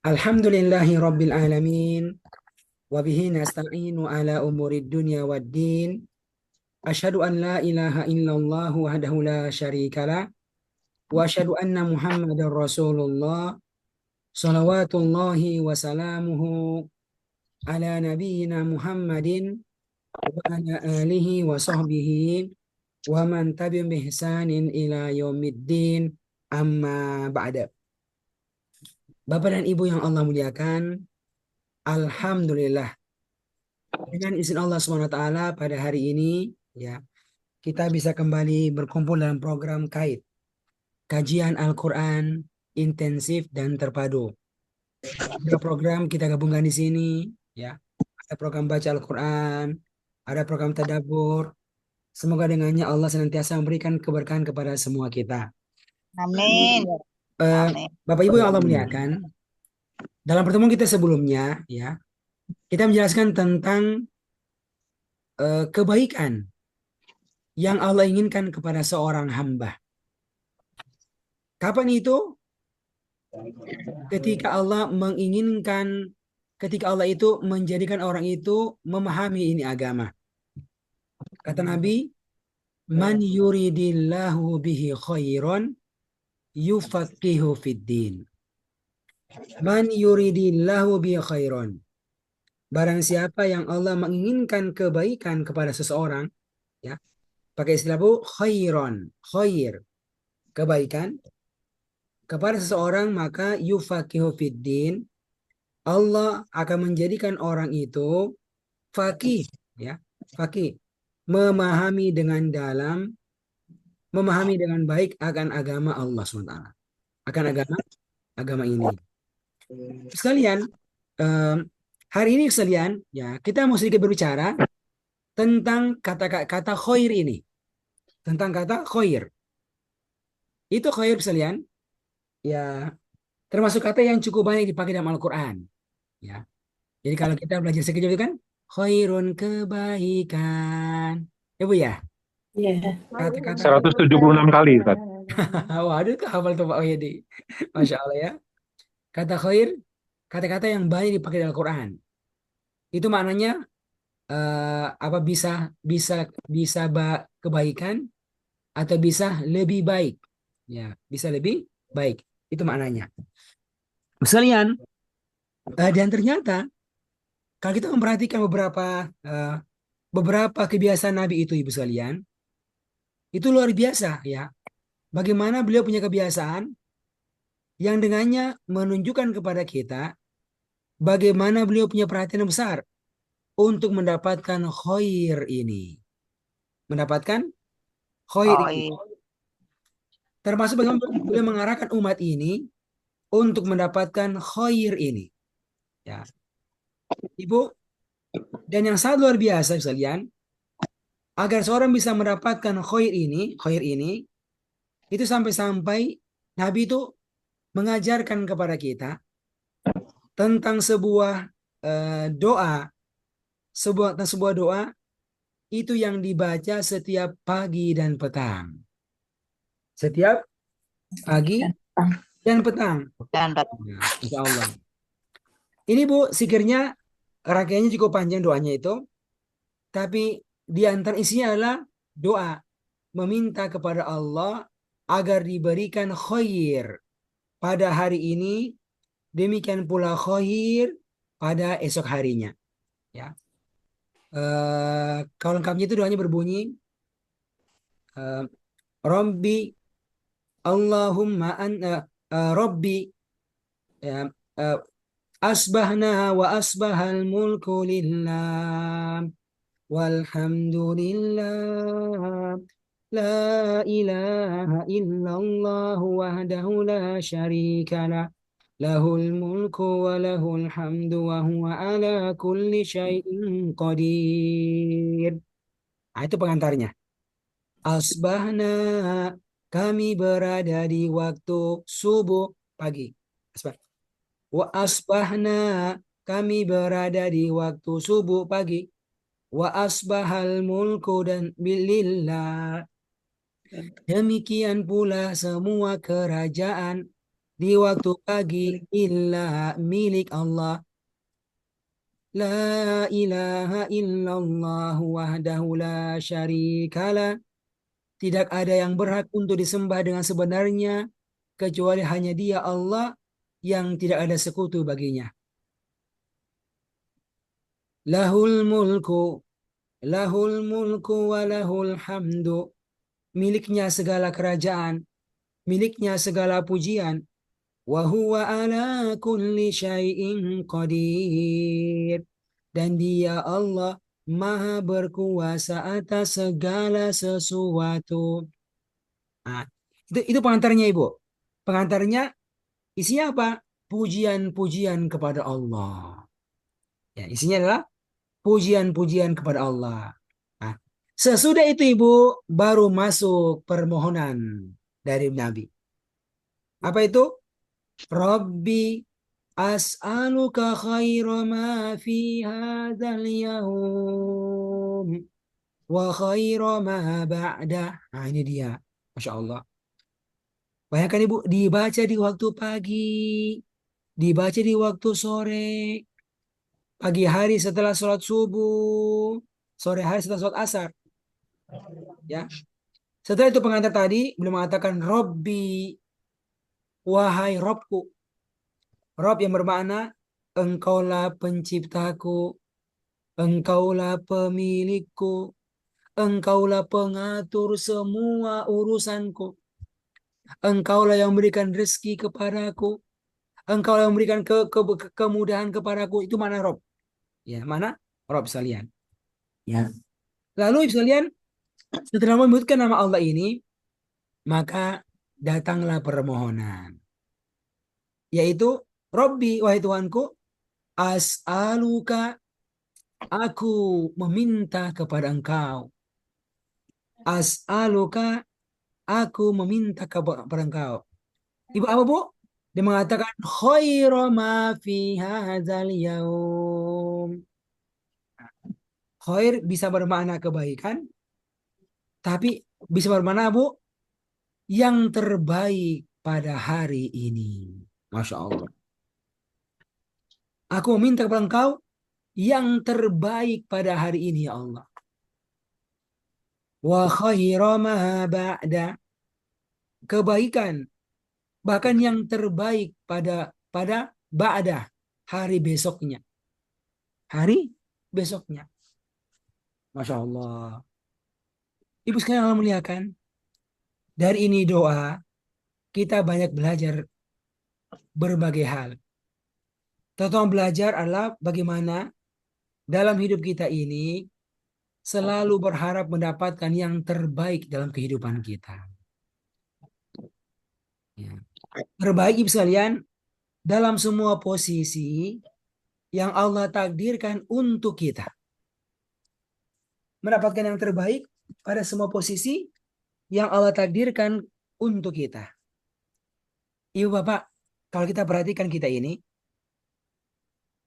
Alhamdulillahi Rabbil Alamin. Wabihi nasta'inu ala umurid dunya waddin. Ashadu an la ilaha illallah wahdahu la syarikalah. Wa ashadu anna Muhammadar Rasulullah. Salawatullahi wa salamuhu ala nabiyyina Muhammadin wa ala alihi wa sahbihi wa man tabi'um bihsanin ila yaumiddin. Amma ba'da. Bapak dan Ibu yang Allah muliakan, Alhamdulillah. Dengan izin Allah SWT pada hari ini ya kita bisa kembali berkumpul dalam program KAIT, kajian Al-Quran intensif dan terpadu. Ada program kita gabungkan di sini ya. Ada program baca Al-Quran, ada program tadabbur. Semoga dengannya Allah senantiasa memberikan keberkahan kepada semua kita. Amin. Amin. Bapak Ibu yang Allah muliakan, dalam pertemuan kita sebelumnya ya, kita menjelaskan tentang kebaikan yang Allah inginkan kepada seorang hamba. Kapan itu? Ketika Allah menginginkan, ketika Allah itu menjadikan orang itu memahami ini agama. Kata Nabi, man yuridillahu bihi khairan yufaqihu fiddin. Man yuridillahu bihi khairan. Barang siapa yang Allah menginginkan kebaikan kepada seseorang, ya, pakai istilah bu, khairan, khair, kebaikan kepada seseorang, maka yufaqihu fiddin, Allah akan menjadikan orang itu faqih, ya, faqih, memahami dengan dalam, memahami dengan baik akan agama Allah SWT, akan agama ini. Sekalian, hari ini sekalian, ya, kita mau sedikit berbicara tentang kata khair ini, tentang kata khair. Itu khair sekalian, ya, termasuk kata yang cukup banyak dipakai dalam Al-Quran, ya. Jadi kalau kita belajar sekejap itu kan khairun, kebaikan. Ya Bu ya? Iya. Kata-kata 176 kali, Ustaz. waduh, hafal tuh Pak Wahidi. Masya Allah ya. Kata khair, kata-kata yang banyak dipakai dalam Al-Quran. Itu maknanya apa, bisa bisa bisa kebaikan atau bisa lebih baik. Ya, bisa lebih baik. Itu maknanya. Sekalian, dan ternyata kalau kita memperhatikan beberapa kebiasaan Nabi itu, Ibu sekalian, itu luar biasa ya. Bagaimana beliau punya kebiasaan yang dengannya menunjukkan kepada kita bagaimana beliau punya perhatian yang besar untuk mendapatkan khair ini. Mendapatkan khair Oh, ini. iya. Termasuk bagaimana beliau mengarahkan umat ini untuk mendapatkan khair ini. Ya. Ibu, dan yang sangat luar biasa sekalian, agar seorang bisa mendapatkan khair ini, itu sampai-sampai Nabi itu mengajarkan kepada kita tentang sebuah doa, sebuah doa itu yang dibaca setiap pagi dan petang. Setiap pagi dan petang. Dan Ya, insya Allah. Ini Bu, sikirnya rangkaiannya cukup panjang doanya itu, tapi di antara isinya adalah doa meminta kepada Allah agar diberikan khair pada hari ini, demikian pula khair pada esok harinya. Ya. Kalau lengkapnya itu doanya berbunyi, Rabbi Allahumma Rabbi, ya, asbahna wa asbahal mulku lillah walhamdulillah la ilaha illallah wahdahu la syarikalah lahul mulku wa lahul hamdu wa huwa ala kulli syai'in qadir. Nah, itu pengantarnya. Asbahna, kami berada di waktu subuh pagi. Asbah. Wa asbahna, kami berada di waktu subuh pagi. Wa asbahal mulku dan bilillah. Demikian pula semua kerajaan di waktu pagi illa milik Allah. La ilaha illallah wahdahu la syarikalah. Tidak ada yang berhak untuk disembah dengan sebenarnya kecuali hanya Dia Allah yang tidak ada sekutu baginya. Lahul mulku, lahul mulku wa lahul hamdu. Miliknya segala kerajaan, miliknya segala pujian. Wa huwa ala kulli syai'in qadir. Dan Dia Allah Maha berkuasa atas segala sesuatu. Nah, itu pengantarnya Ibu. Pengantarnya isinya apa? Pujian-pujian kepada Allah. Ya, isinya adalah pujian-pujian kepada Allah. Nah, sesudah itu Ibu baru masuk permohonan dari Nabi. Apa itu? Rabbi as'aluka khaira ma fi hadzal yaum wa khaira ma ba'da. Nah, ini dia. Masya Allah. Bayangkan Ibu, dibaca di waktu pagi, dibaca di waktu sore, pagi hari setelah sholat subuh, sore hari setelah sholat asar. Ya, setelah itu pengantar tadi belum mengatakan Robbi, wahai Robku. Rob yang bermakna engkaulah penciptaku, engkaulah pemilikku, engkaulah pengatur semua urusanku, engkaulah yang memberikan rezeki kepadaku, engkaulah yang memberikan kemudahan kepadaku. Itu mana Rob? Ya, mana Rob sekalian? Ya. Lalu sekalian, setelah menyebutkan nama Allah ini, maka datanglah permohonan, yaitu Robbi, wahai Tuhanku, as'aluka, aku meminta kepada Engkau. As'aluka, aku meminta kepada Engkau. Ibu apa Bu? Dia mengatakan khairu ma fi hadzal yaum. Khair bisa bermakna kebaikan, tapi bisa bermakna Bu yang terbaik pada hari ini. Masya Allah. Aku meminta kepada Engkau yang terbaik pada hari ini ya Allah. Wa khairu ma ba'da, kebaikan bahkan yang terbaik pada ba'da, hari besoknya. Hari besoknya. Masya Allah. Ibu sekalian Allah muliakan. Dari ini doa kita banyak belajar berbagai hal. Terutama belajar adalah bagaimana dalam hidup kita ini selalu berharap mendapatkan yang terbaik dalam kehidupan kita. Ya. Terbaik Ibu sekalian dalam semua posisi yang Allah takdirkan untuk kita. Mendapatkan yang terbaik pada semua posisi yang Allah takdirkan untuk kita. Ibu Bapak, kalau kita perhatikan kita ini,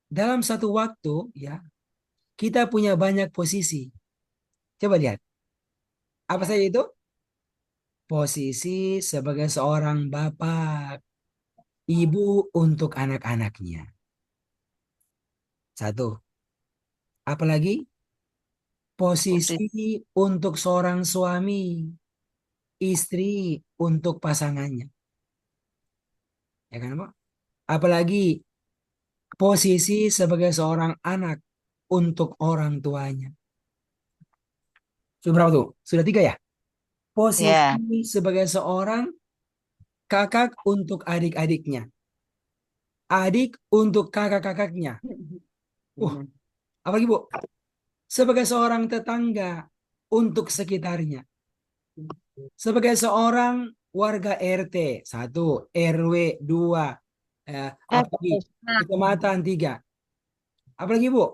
dalam satu waktu ya, kita punya banyak posisi. Coba lihat. Apa saja itu? Posisi sebagai seorang bapak, ibu untuk anak-anaknya. Satu. Apalagi? Posisi. Posisi untuk seorang suami, istri untuk pasangannya. Ya kan, Pak? Apalagi posisi sebagai seorang anak untuk orang tuanya. Sudah berapa tuh? Sudah tiga ya? Ya. Posisi sebagai seorang kakak untuk adik-adiknya. Adik untuk kakak-kakaknya. Apalagi Bu? Sebagai seorang tetangga untuk sekitarnya. Sebagai seorang warga RT, satu, RW, dua, apalagi Wisma. kecamatan, tiga. Apalagi Bu?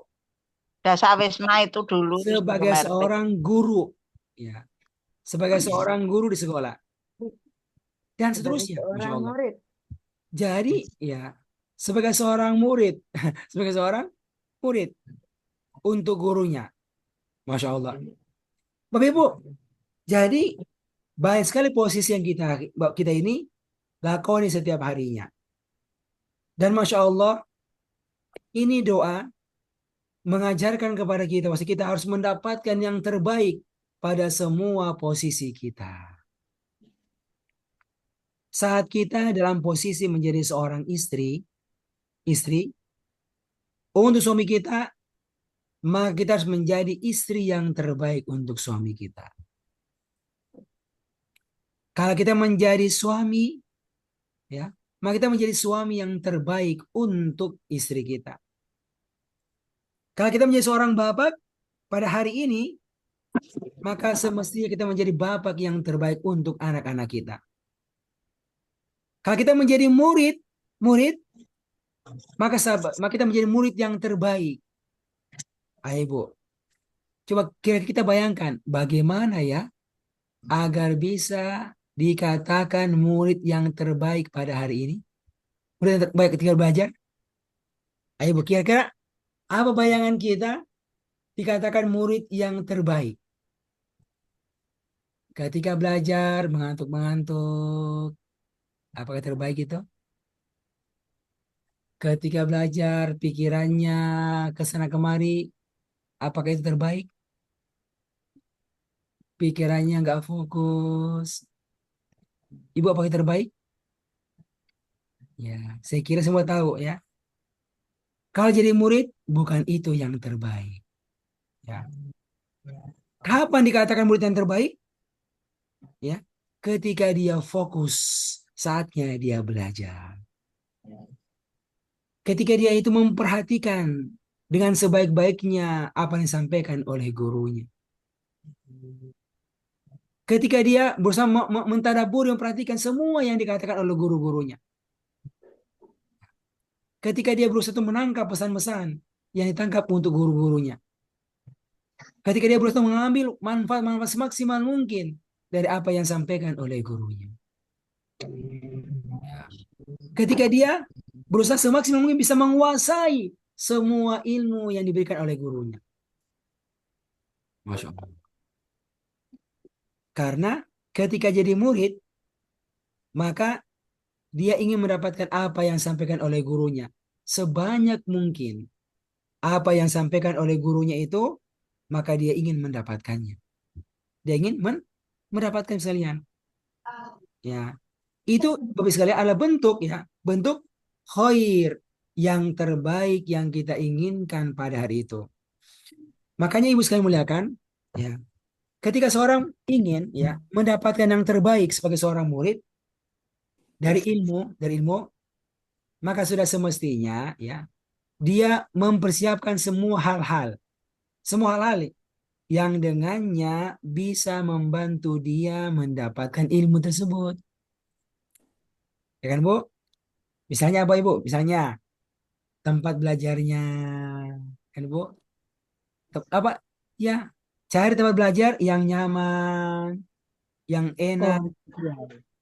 Dasar Wisma itu dulu di sebelum Sebagai RT. seorang guru. Ya. Sebagai seorang guru di sekolah. Dan Sebagai seterusnya. Masya seorang Allah. murid. Jadi ya sebagai seorang murid, sebagai seorang murid untuk gurunya, masya Allah. Bapak Ibu, jadi banyak sekali posisi yang kita ini lakoni setiap harinya. Dan Masya Allah, ini doa mengajarkan kepada kita bahwa kita harus mendapatkan yang terbaik pada semua posisi kita. Saat kita dalam posisi menjadi seorang istri untuk suami kita, maka kita harus menjadi istri yang terbaik untuk suami kita. Kalau kita menjadi suami, ya, maka kita menjadi suami yang terbaik untuk istri kita. Kalau kita menjadi seorang bapak pada hari ini, maka semestinya kita menjadi bapak yang terbaik untuk anak-anak kita. Kalau kita menjadi murid, maka kita menjadi murid yang terbaik. Ayo Ibu, coba kita bayangkan bagaimana ya agar bisa dikatakan murid yang terbaik pada hari ini. Murid yang terbaik ketika belajar. Ayo Ibu, kira-kira apa bayangan kita dikatakan murid yang terbaik? Ketika belajar mengantuk-mengantuk, apakah terbaik itu? Ketika belajar pikirannya kesana kemari, apakah itu terbaik? Pikirannya nggak fokus. Ibu apakah itu terbaik? Ya, saya kira semua tahu ya. Kalau jadi murid, bukan itu yang terbaik. Ya. Kapan dikatakan murid yang terbaik? Ya, ketika dia fokus, saatnya dia belajar. Ketika dia itu memperhatikan dengan sebaik-baiknya apa yang disampaikan oleh gurunya. Ketika dia berusaha mentadabur memperhatikan semua yang dikatakan oleh guru-gurunya. Ketika dia berusaha untuk menangkap pesan-pesan yang ditangkap untuk guru-gurunya. Ketika dia berusaha mengambil manfaat-manfaat semaksimal mungkin dari apa yang disampaikan oleh gurunya. Ketika dia berusaha semaksimal mungkin bisa menguasai semua ilmu yang diberikan oleh gurunya. Masya Allah. Karena ketika jadi murid, maka dia ingin mendapatkan apa yang disampaikan oleh gurunya. Sebanyak mungkin apa yang disampaikan oleh gurunya itu, maka dia ingin mendapatkannya. Dia ingin mendapatkan sekalian. Ya, itu Bapak sekalian adalah bentuk ya, bentuk khair yang terbaik yang kita inginkan pada hari itu. Makanya Ibu sekalian muliakan, ya, ketika seorang ingin ya mendapatkan yang terbaik sebagai seorang murid dari ilmu, maka sudah semestinya ya dia mempersiapkan semua hal-hal yang dengannya bisa membantu dia mendapatkan ilmu tersebut. Ya kan, Bu? Misalnya apa, Ibu? Misalnya tempat belajarnya, kan, Bu? Apa? Ya, cari tempat belajar yang nyaman, yang enak, Oh, iya.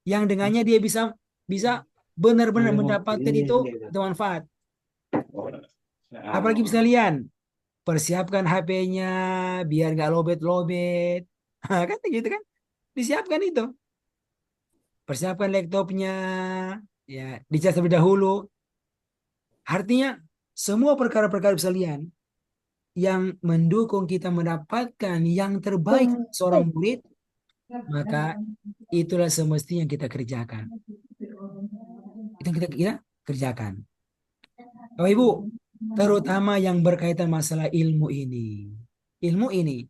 yang dengannya dia bisa bisa benar-benar mendapatkan itu manfaat. Apalagi sekalian, persiapkan HP-nya biar nggak lobet-lobet. Kan gitu kan? Disiapkan itu. Persiapkan laptopnya, ya, dicas terlebih dahulu. Artinya, semua perkara-perkara sekalian yang mendukung kita mendapatkan yang terbaik seorang murid, maka itulah semestinya yang kita kerjakan. Itu yang kita kerjakan. Bapak Ibu, terutama yang berkaitan masalah ilmu ini. Ilmu ini,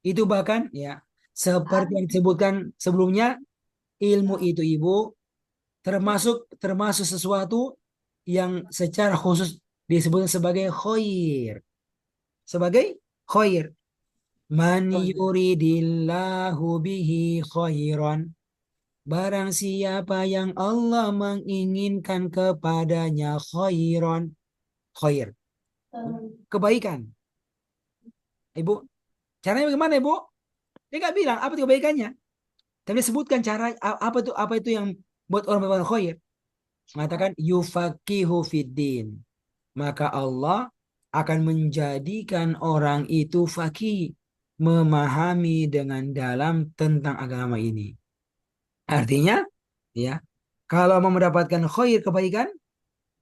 itu bahkan ya, seperti yang disebutkan sebelumnya, ilmu itu Ibu termasuk termasuk sesuatu yang secara khusus disebut sebagai khair. Sebagai khair. Man Oh, iya. yuridillahu bihi khairan. Barang siapa yang Allah menginginkan kepadanya khairan. Khair. Kebaikan. Ibu, caranya bagaimana Ibu? Dia nggak bilang apa itu kebaikannya. Tapi dia sebutkan cara apa itu yang buat orang berbuat khair. Mengatakan yufaqihu fiddin. Maka Allah akan menjadikan orang itu faqih, memahami dengan dalam tentang agama ini. Artinya, ya, Kalau mau mendapatkan khair, kebaikan,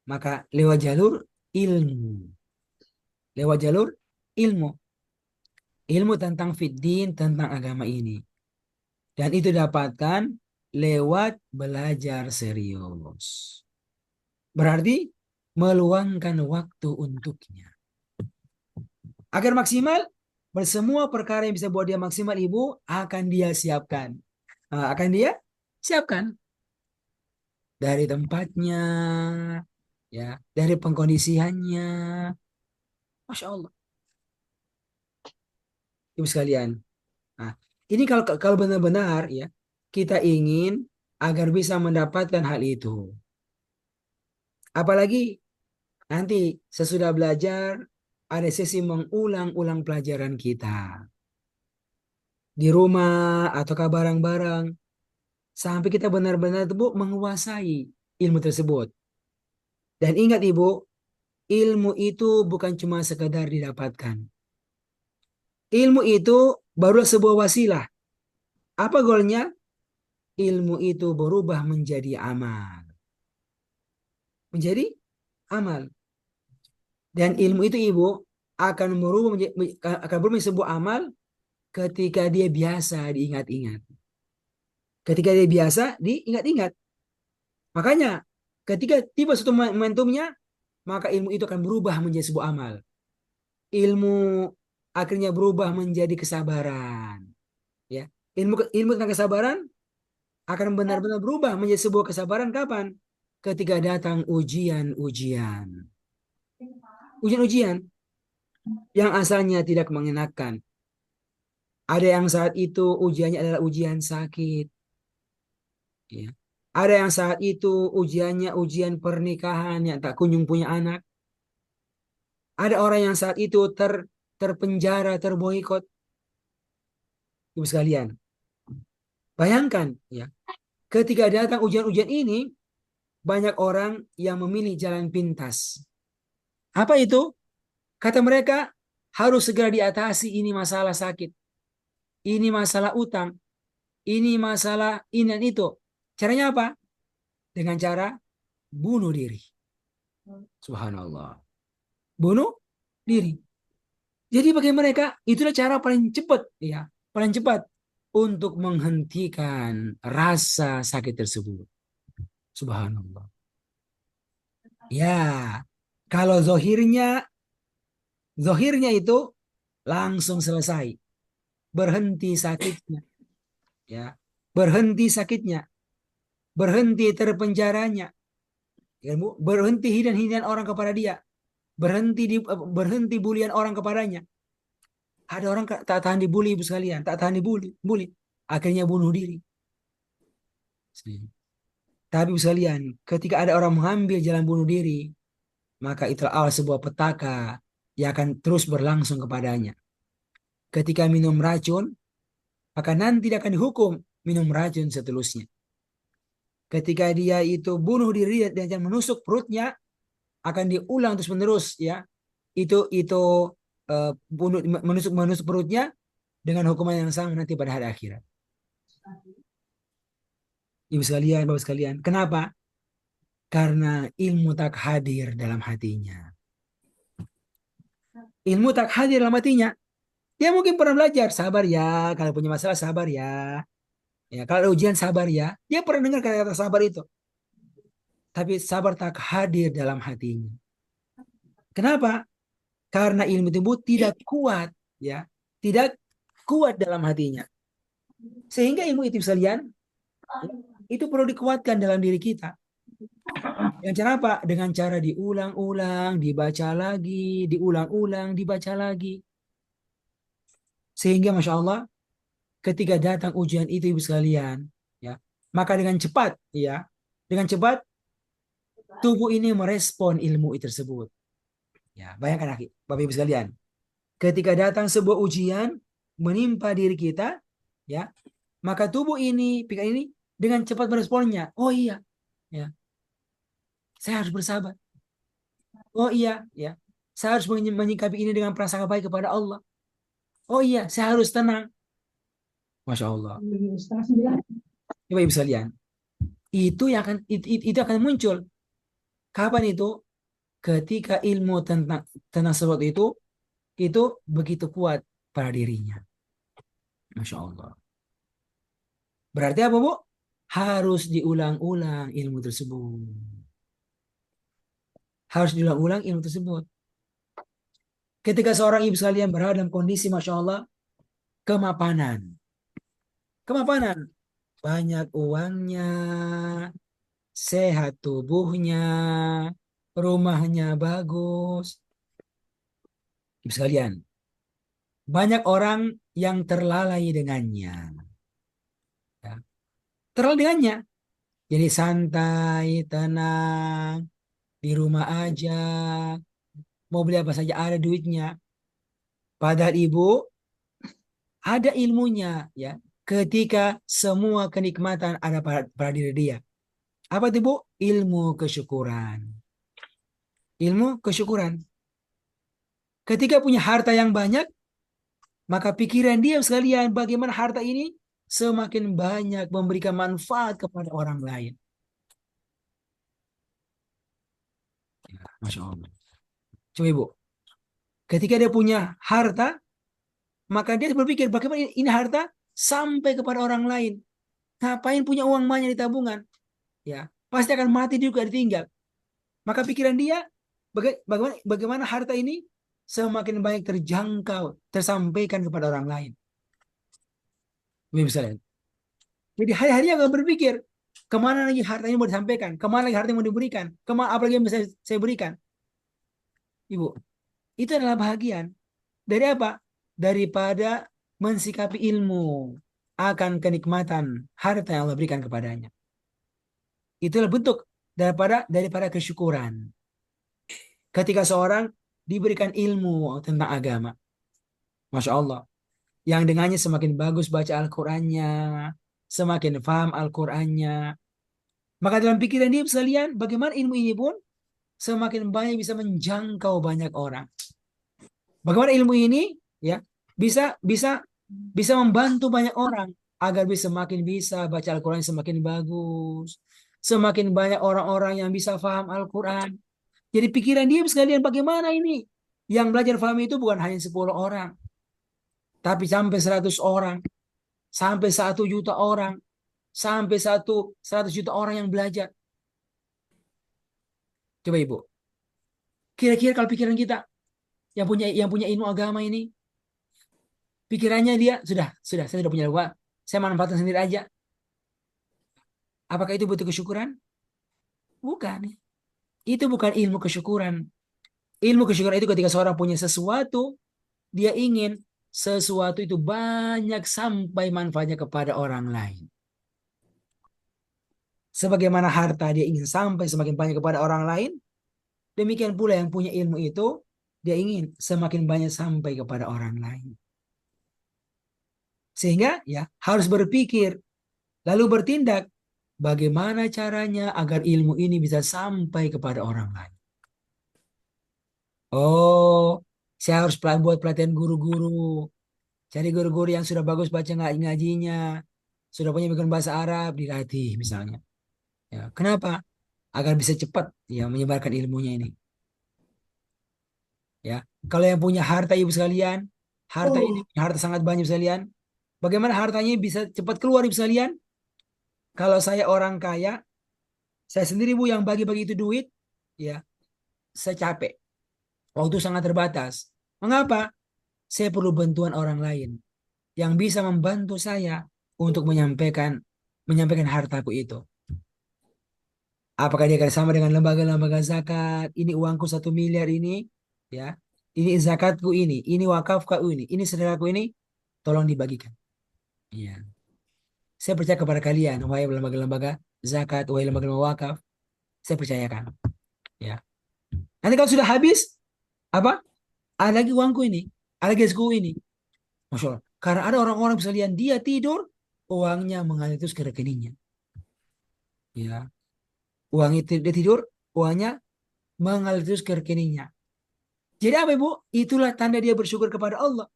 maka lewat jalur ilmu. Lewat jalur ilmu. Ilmu tentang fiddin, tentang agama ini. Dan itu dapatkan lewat belajar serius. Berarti meluangkan waktu untuknya. Agar maksimal, bersemua perkara yang bisa buat dia maksimal, ibu akan dia siapkan. Akan dia siapkan. Dari tempatnya, ya, dari pengkondisiannya. Masya Allah. Ibu sekalian. Nah, ini kalau benar-benar ya, kita ingin agar bisa mendapatkan hal itu. Apalagi nanti sesudah belajar, ada sesi mengulang-ulang pelajaran kita. Di rumah atau bareng-bareng. Sampai kita benar-benar Bu menguasai ilmu tersebut. Dan ingat Ibu, ilmu itu bukan cuma sekedar didapatkan. Ilmu itu baru sebuah wasilah. Apa goalnya? Ilmu itu berubah menjadi amal. Menjadi amal. Dan ilmu itu Ibu akan berubah menjadi sebuah amal ketika dia biasa diingat-ingat. Ketika dia biasa diingat-ingat. Makanya ketika tiba suatu momentumnya, maka ilmu itu akan berubah menjadi sebuah amal. Ilmu akhirnya berubah menjadi kesabaran. Ya, ilmu tentang kesabaran akan benar-benar berubah menjadi sebuah kesabaran kapan? Ketika datang ujian-ujian. Ujian-ujian yang asalnya tidak mengenakan. Ada yang saat itu ujiannya adalah ujian sakit. Ya. Ada yang saat itu ujiannya ujian pernikahan yang tak kunjung punya anak. Ada orang yang saat itu terpenjara, terboikot. Ibu sekalian, bayangkan ya, ketika datang ujian-ujian ini, banyak orang yang memilih jalan pintas. Apa itu? Kata mereka, harus segera diatasi ini masalah sakit, ini masalah utang, ini masalah ini dan itu. Caranya apa? Dengan cara bunuh diri. Subhanallah. Bunuh diri. Jadi bagi mereka itulah cara paling cepat ya, paling cepat untuk menghentikan rasa sakit tersebut. Subhanallah. Ya, kalau zohirnya itu langsung selesai, berhenti sakitnya, ya, berhenti sakitnya, berhenti terpenjaranya, ya, Bu, berhenti hidan-hidan orang kepada dia, berhenti bulian orang kepadanya. Ada orang tak tahan dibully ibu sekalian, tak tahan bully, akhirnya bunuh diri. Tapi ibu sekalian, ketika ada orang mengambil jalan bunuh diri, maka itulah awal sebuah petaka yang akan terus berlangsung kepadanya. Ketika minum racun, maka nanti dia akan dihukum minum racun seterusnya. Ketika dia itu bunuh diri dan menusuk perutnya, akan diulang terus menerus ya. Itu bunuh menusuk menusuk perutnya dengan hukuman yang sama nanti pada hari akhirat. Ibu sekalian, bapak sekalian, kenapa? Karena ilmu tak hadir dalam hatinya. Ilmu tak hadir dalam hatinya. Dia mungkin pernah belajar, sabar ya, kalau punya masalah sabar ya. Ya, kalau ada ujian sabar ya. Dia pernah dengar kata-kata sabar itu. Tapi sabar tak hadir dalam hatinya. Kenapa? Karena ilmu tersebut tidak kuat, ya. Tidak kuat dalam hatinya. Sehingga ilmu itu sekalian, itu perlu dikuatkan dalam diri kita. Dengan cara apa? Dengan cara diulang-ulang, dibaca lagi, diulang-ulang, dibaca lagi. Sehingga Masya Allah, ketika datang ujian itu ibu sekalian, ya, maka dengan cepat, ya, dengan cepat tubuh ini merespon ilmu itu tersebut. Ya, bayangkan Bapak Ibu sekalian, ketika datang sebuah ujian menimpa diri kita, ya, maka tubuh ini, pikiran ini dengan cepat meresponnya. Oh iya, ya, saya harus bersabar. Oh iya, ya, saya harus menyikapi ini dengan prasangka baik kepada Allah. Oh iya, saya harus tenang. Masya Allah. Bapak Ibu sekalian, itu akan muncul. Kapan itu? Ketika ilmu tentang tentang sesuatu itu begitu kuat pada dirinya. Masya Allah. Berarti apa, Bu? Harus diulang-ulang ilmu tersebut. Harus diulang-ulang ilmu tersebut. Ketika seorang ibu sekalian berada dalam kondisi Masya Allah, kemapanan. Kemapanan. Banyak uangnya, sehat tubuhnya, rumahnya bagus. Ibu sekalian, banyak orang yang terlalai dengannya. Ya. Terlalai dengannya. Jadi santai, tenang, di rumah aja, mau beli apa saja ada duitnya. Padahal ibu ada ilmunya, ya. Ketika semua kenikmatan ada pada diri dia. Apa itu, Bu? Ilmu kesyukuran. Ilmu kesyukuran. Ketika punya harta yang banyak, maka pikiran dia sekalian bagaimana harta ini semakin banyak memberikan manfaat kepada orang lain. Masya Allah. Coba Ibu, ketika dia punya harta, maka dia berpikir bagaimana ini harta sampai kepada orang lain. Ngapain punya uang banyak di tabungan? Ya, pasti akan mati juga ditinggal. Maka pikiran dia bagaimana harta ini semakin banyak terjangkau, tersampaikan kepada orang lain. Misalnya. Jadi hari-hari akan berpikir kemana lagi harta ini mau disampaikan, kemana lagi harta ini mau diberikan, kemana apa lagi yang bisa saya berikan. Ibu, itu adalah bahagian dari apa? Daripada mensikapi ilmu akan kenikmatan harta yang Allah berikan kepadanya. Itulah bentuk daripada kesyukuran. Ketika seorang diberikan ilmu tentang agama, Masya Allah, yang dengannya semakin bagus baca Al-Qurannya, semakin paham Al-Qurannya, maka dalam pikiran dia sekalian, bagaimana ilmu ini pun semakin banyak bisa menjangkau banyak orang. Bagaimana ilmu ini ya bisa bisa bisa membantu banyak orang agar bisa semakin bisa baca Al-Quran semakin bagus, semakin banyak orang-orang yang bisa paham Al-Quran. Jadi pikiran dia sekalian bagaimana ini? Yang belajar paham itu bukan hanya 10 orang, tapi sampai 100 orang, sampai 1 juta orang, sampai 100 juta orang yang belajar. Coba Ibu, kira-kira kalau pikiran kita yang punya ilmu agama ini, pikirannya dia saya sudah punya dua, saya manfaatkan sendiri aja. Apakah itu butuh kesyukuran? Bukan. Itu bukan ilmu kesyukuran. Ilmu kesyukuran itu ketika seorang punya sesuatu, dia ingin sesuatu itu banyak sampai manfaatnya kepada orang lain. Sebagaimana harta dia ingin sampai semakin banyak kepada orang lain, demikian pula yang punya ilmu itu, dia ingin semakin banyak sampai kepada orang lain. Sehingga ya harus berpikir, lalu bertindak, bagaimana caranya agar ilmu ini bisa sampai kepada orang lain. Oh, saya harus buat pelatihan guru-guru. Cari guru-guru yang sudah bagus baca ngajinya, sudah punya bikin bahasa Arab, dilatih misalnya. Ya, kenapa? Agar bisa cepat ya menyebarkan ilmunya ini. Ya, kalau yang punya harta ibu sekalian, harta ini harta sangat banyak sekalian. Bagaimana hartanya bisa cepat keluar ibu sekalian? Kalau saya orang kaya, saya sendiri bu yang bagi-bagi itu duit, ya, saya capek. Waktu sangat terbatas. Mengapa? Saya perlu bantuan orang lain yang bisa membantu saya untuk menyampaikan hartaku itu. Apakah dia akan sama dengan lembaga-lembaga zakat? Ini uangku 1 miliar ini, ya. Ini zakatku ini wakafku ini sedekahku ini, tolong dibagikan. Iya. Saya percaya kepada kalian, wahai lembaga-lembaga zakat, wahai lembaga-lembaga wakaf, saya percayakan. Ya. Nanti kalau sudah habis, apa? Ada lagi uangku ini, ada lagi rezekiku ini. Masya Allah. Karena ada orang-orang misalnya dia tidur, uangnya mengalir terus ke rekeningnya. Ya. Uang itu dia tidur, uangnya mengalir terus ke rekeningnya. Jadi apa Ibu? Itulah tanda dia bersyukur kepada Allah.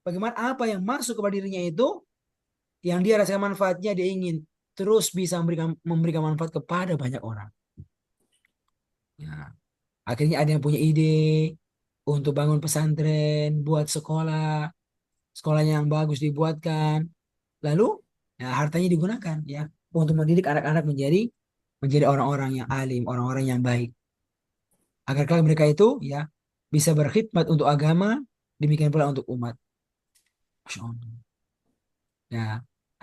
Bagaimana apa yang masuk kepada dirinya itu, yang dia rasakan manfaatnya, dia ingin terus bisa memberikan manfaat kepada banyak orang. Ya, akhirnya ada yang punya ide untuk bangun pesantren, buat sekolah, sekolahnya yang bagus dibuatkan. Lalu ya, hartanya digunakan ya untuk mendidik anak-anak menjadi menjadi orang-orang yang alim, orang-orang yang baik. Agar kelak mereka itu ya bisa berkhidmat untuk agama, demikian pula untuk umat. Masya Allah. Ya,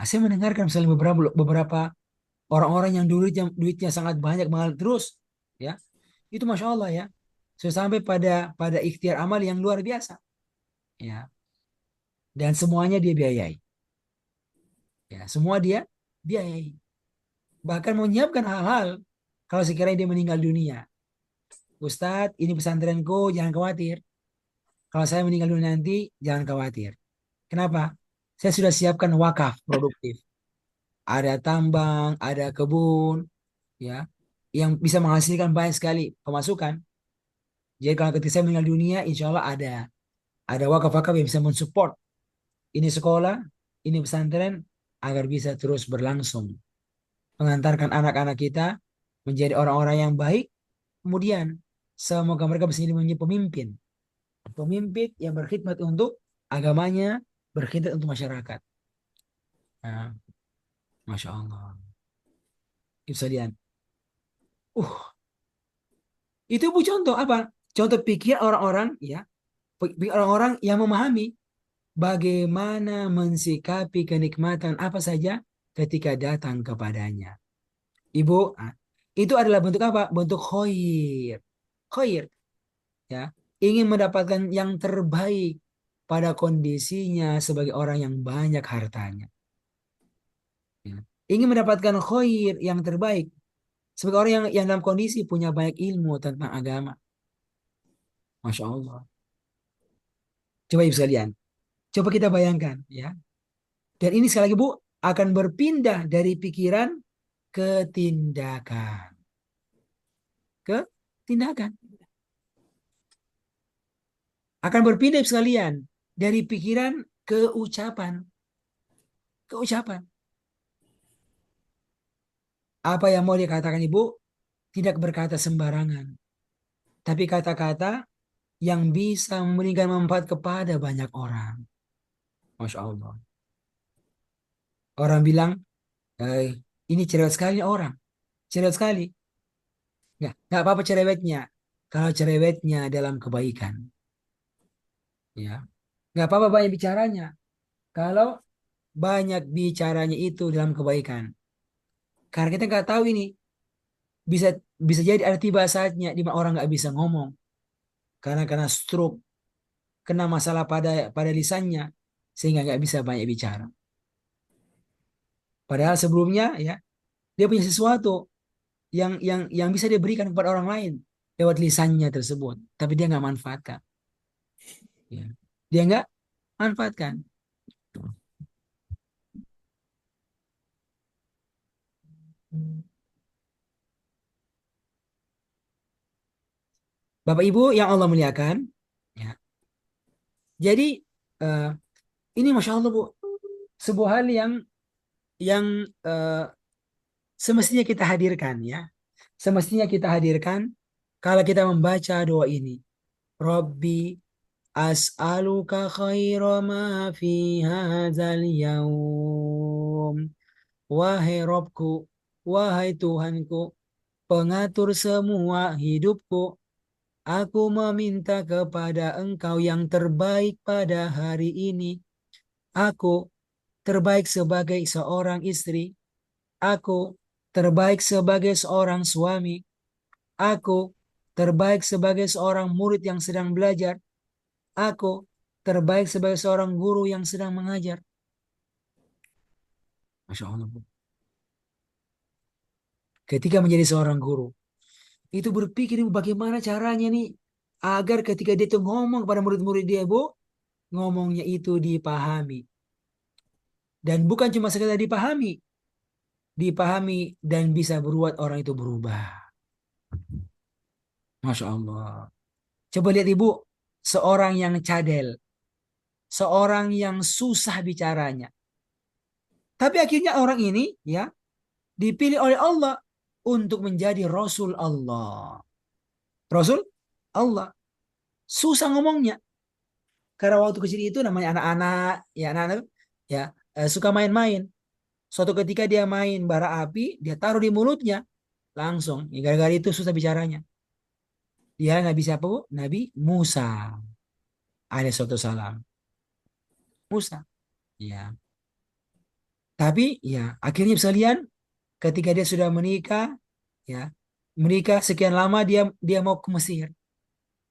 saya mendengarkan misalnya beberapa beberapa orang-orang yang duitnya sangat banyak mengalir terus, ya itu masya Allah ya, sudah sampai pada ikhtiar amal yang luar biasa, ya dan semuanya dia biayai, ya semua dia biayai, bahkan menyiapkan hal-hal kalau sekiranya dia meninggal dunia. Ustadz, ini pesantrenku, jangan khawatir. Kalau saya meninggal dunia nanti, jangan khawatir. Kenapa? Saya sudah siapkan wakaf produktif. Ada tambang, ada kebun, ya, yang bisa menghasilkan banyak sekali pemasukan. Jadi kalau ketika saya meninggal dunia, insya Allah ada wakaf-wakaf yang bisa mensupport ini sekolah, ini pesantren agar bisa terus berlangsung, mengantarkan anak-anak kita menjadi orang-orang yang baik. Kemudian semoga mereka bisa menjadi pemimpin, pemimpin yang berkhidmat untuk agamanya, berkhidmat untuk masyarakat. Nah, masya Allah. Itu Sadian. Itu bu contoh apa? Contoh pikir orang-orang ya, pikir orang-orang yang memahami bagaimana mensikapi kenikmatan apa saja ketika datang kepadanya. Ibu, itu adalah bentuk apa? Bentuk khoir. Khoir, ya. Ingin mendapatkan yang terbaik pada kondisinya sebagai orang yang banyak hartanya. Ya. Ingin mendapatkan khoir yang terbaik sebagai orang yang dalam kondisi punya banyak ilmu tentang agama. Masya Allah. Coba ibu sekalian, coba kita bayangkan, ya. Dan ini sekali lagi Bu akan berpindah dari pikiran ke tindakan. Ke tindakan. Akan berpindah sekalian dari pikiran ke ucapan. Ke ucapan. Apa yang mau dikatakan Ibu tidak berkata sembarangan. Tapi kata-kata yang bisa memberikan manfaat kepada banyak orang. Masya Allah. Orang bilang, eh, ini cerewet sekali nih orang. Cerewet sekali. Nggak apa-apa cerewetnya. Kalau cerewetnya dalam kebaikan. Ya, nggak apa-apa banyak bicaranya. Kalau banyak bicaranya itu dalam kebaikan. Karena kita nggak tahu ini bisa bisa jadi ada tiba saatnya di mana orang nggak bisa ngomong karena stroke, kena masalah pada lisannya sehingga nggak bisa banyak bicara. Padahal sebelumnya ya dia punya sesuatu yang bisa dia berikan kepada orang lain lewat lisannya tersebut, tapi dia nggak manfaatkan. Ya. Dia nggak manfaatkan. Bapak Ibu yang Allah muliakan, ya. Jadi eh, ini masya Allah Bu, sebuah hal yang semestinya kita hadirkan ya. Semestinya kita hadirkan kalau kita membaca doa ini. Rabbi as'aluka khaira ma fi hadzal yaum. Wahai Robku, wahai Tuhanku, pengatur semua hidupku, aku meminta kepada Engkau yang terbaik pada hari ini. Aku terbaik sebagai seorang istri. Aku terbaik sebagai seorang suami. Aku terbaik sebagai seorang murid yang sedang belajar. Aku terbaik sebagai seorang guru yang sedang mengajar. Masya Allah, Bu. Ketika menjadi seorang guru, itu berpikir Bu, bagaimana caranya nih agar ketika dia itu ngomong kepada murid-murid dia, Bu, ngomongnya itu dipahami. Dan bukan cuma sekedar dipahami, dipahami dan bisa berbuat orang itu berubah. Masya Allah. Coba lihat Ibu, seorang yang cadel, seorang yang susah bicaranya. Tapi akhirnya orang ini ya dipilih oleh Allah untuk menjadi Rasul Allah. Rasul Allah. Susah ngomongnya. Karena waktu kecil itu namanya anak-anak, ya anak-anak ya suka main-main. Suatu ketika dia main bara api, dia taruh di mulutnya langsung. Ya, gara-gara itu susah bicaranya. Dia Nabi siapa bu? Nabi Musa alaihi salam. Musa. Ya. Tapi ya akhirnya sekalian ketika dia sudah menikah, ya menikah sekian lama dia dia mau ke Mesir.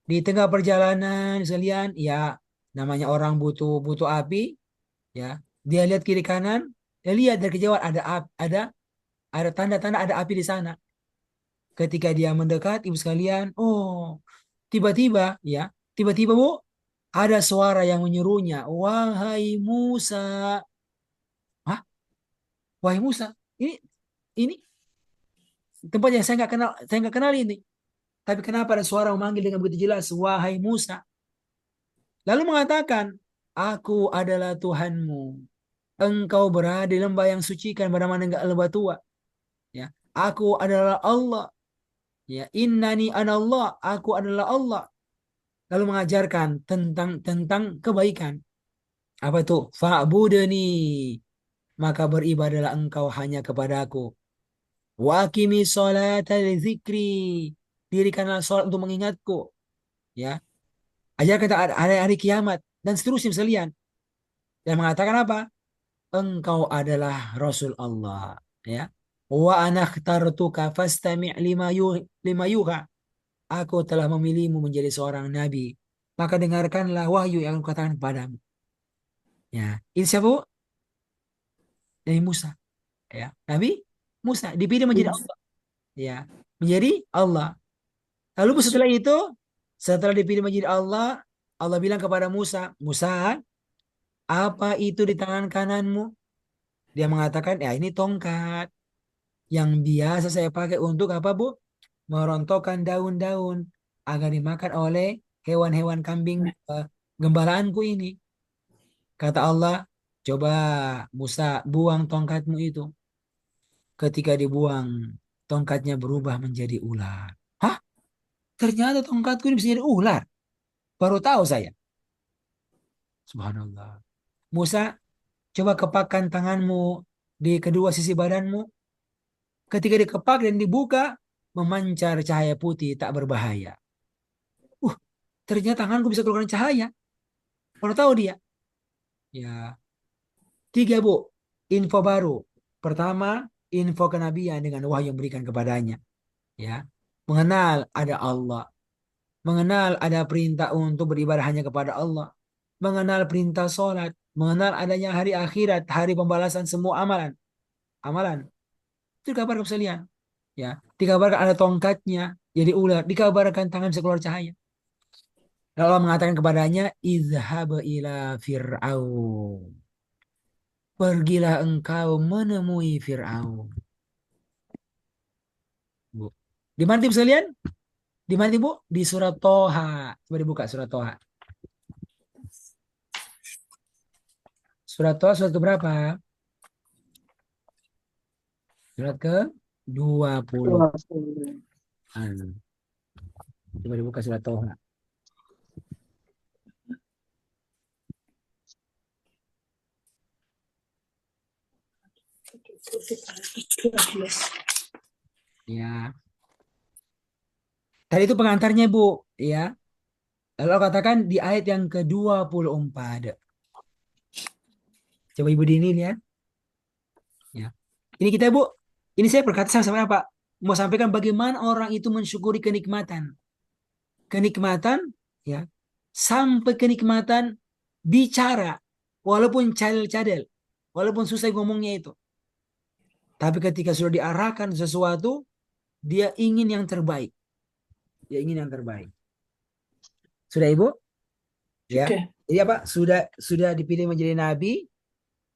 Di tengah perjalanan sekalian, ya namanya orang butuh butuh api, ya dia lihat kiri kanan, dia lihat dari kejauhan ada tanda-tanda ada api di sana. Ketika dia mendekat, ibu sekalian, oh tiba-tiba ya tiba-tiba bu ada suara yang menyuruhnya, wahai Musa, Hah? Wahai Musa, ini tempat yang saya nggak kenal ini. Tapi kenapa ada suara memanggil dengan begitu jelas, wahai Musa? Lalu mengatakan, aku adalah Tuhanmu. Engkau berada di lembah yang suci kan pada mana enggak lembah tua. Ya, aku adalah Allah. Ya, innani anallah. Aku adalah Allah. Lalu mengajarkan tentang kebaikan. Apa itu? Fa'budeni. Maka beribadalah engkau hanya kepadaku. Wa aqimi sholata li dzikri. Dirikanlah sholat untuk mengingatku. Ya, ajar kata ada hari kiamat dan seterusnya sekalian. Dan mengatakan apa? Engkau adalah Rasul Allah. Ya. Wa ana ikhtartuka fastami' lima yuha. Aku telah memilihmu menjadi seorang nabi. Maka dengarkanlah wahyu yang aku katakan padamu. Ya. Ini siapa? Bu? Nabi Musa. Ya. Nabi Musa dipilih menjadi Allah. Ya. Menjadi Allah. Lalu setelah itu, setelah dipilih menjadi Allah, Allah bilang kepada Musa, Musa, apa itu di tangan kananmu? Dia mengatakan, ya ini tongkat yang biasa saya pakai untuk apa, Bu? Merontokkan daun-daun agar dimakan oleh hewan-hewan kambing gembalaanku ini. Kata Allah, coba Musa buang tongkatmu itu. Ketika dibuang, tongkatnya berubah menjadi ular. Hah? Ternyata tongkatku ini bisa jadi ular. Baru tahu saya. Subhanallah. Musa, coba kepakkan tanganmu di kedua sisi badanmu. Ketika dikepak dan dibuka, memancar cahaya putih tak berbahaya. Uh, Ternyata tanganku bisa keluarkan cahaya. Baru tahu dia. Ya, tiga bu, info baru. Pertama, info kenabian dengan wahyu yang berikan kepadanya. Ya, mengenal ada Allah, mengenal ada perintah untuk beribadah hanya kepada Allah, mengenal perintah sholat, mengenal adanya hari akhirat, hari pembalasan semua amalan, amalan. Itu kabar sekalian. Ya, dikabarkan ada tongkatnya jadi ular, dikabarkan tangan bisa keluar cahaya. Lalu Allah mengatakan kepadanya, izhab ila Fir'aun. Pergilah engkau menemui Fir'aun. Bu. Di mana tim sekalian? Di mana Bu? Di surat Toha. Coba dibuka surat Toha. Surat Toha surat ke berapa? Surat ke 20. Coba dibuka surat Toha. Ya. Tadi itu pengantarnya Bu. Ya. Lalu Allah katakan di ayat yang ke-24. Coba Ibu Dini lihat. Ya. Ini kita Bu. Ini saya berkata sama-sama Pak. Mau sampaikan bagaimana orang itu mensyukuri kenikmatan. Kenikmatan ya. Sampai kenikmatan bicara. Walaupun cadel-cadel. Walaupun susah ngomongnya itu. Tapi ketika sudah diarahkan sesuatu, dia ingin yang terbaik. Dia ingin yang terbaik. Sudah Ibu? Ya. Sudah. Jadi apa? Sudah dipilih menjadi nabi,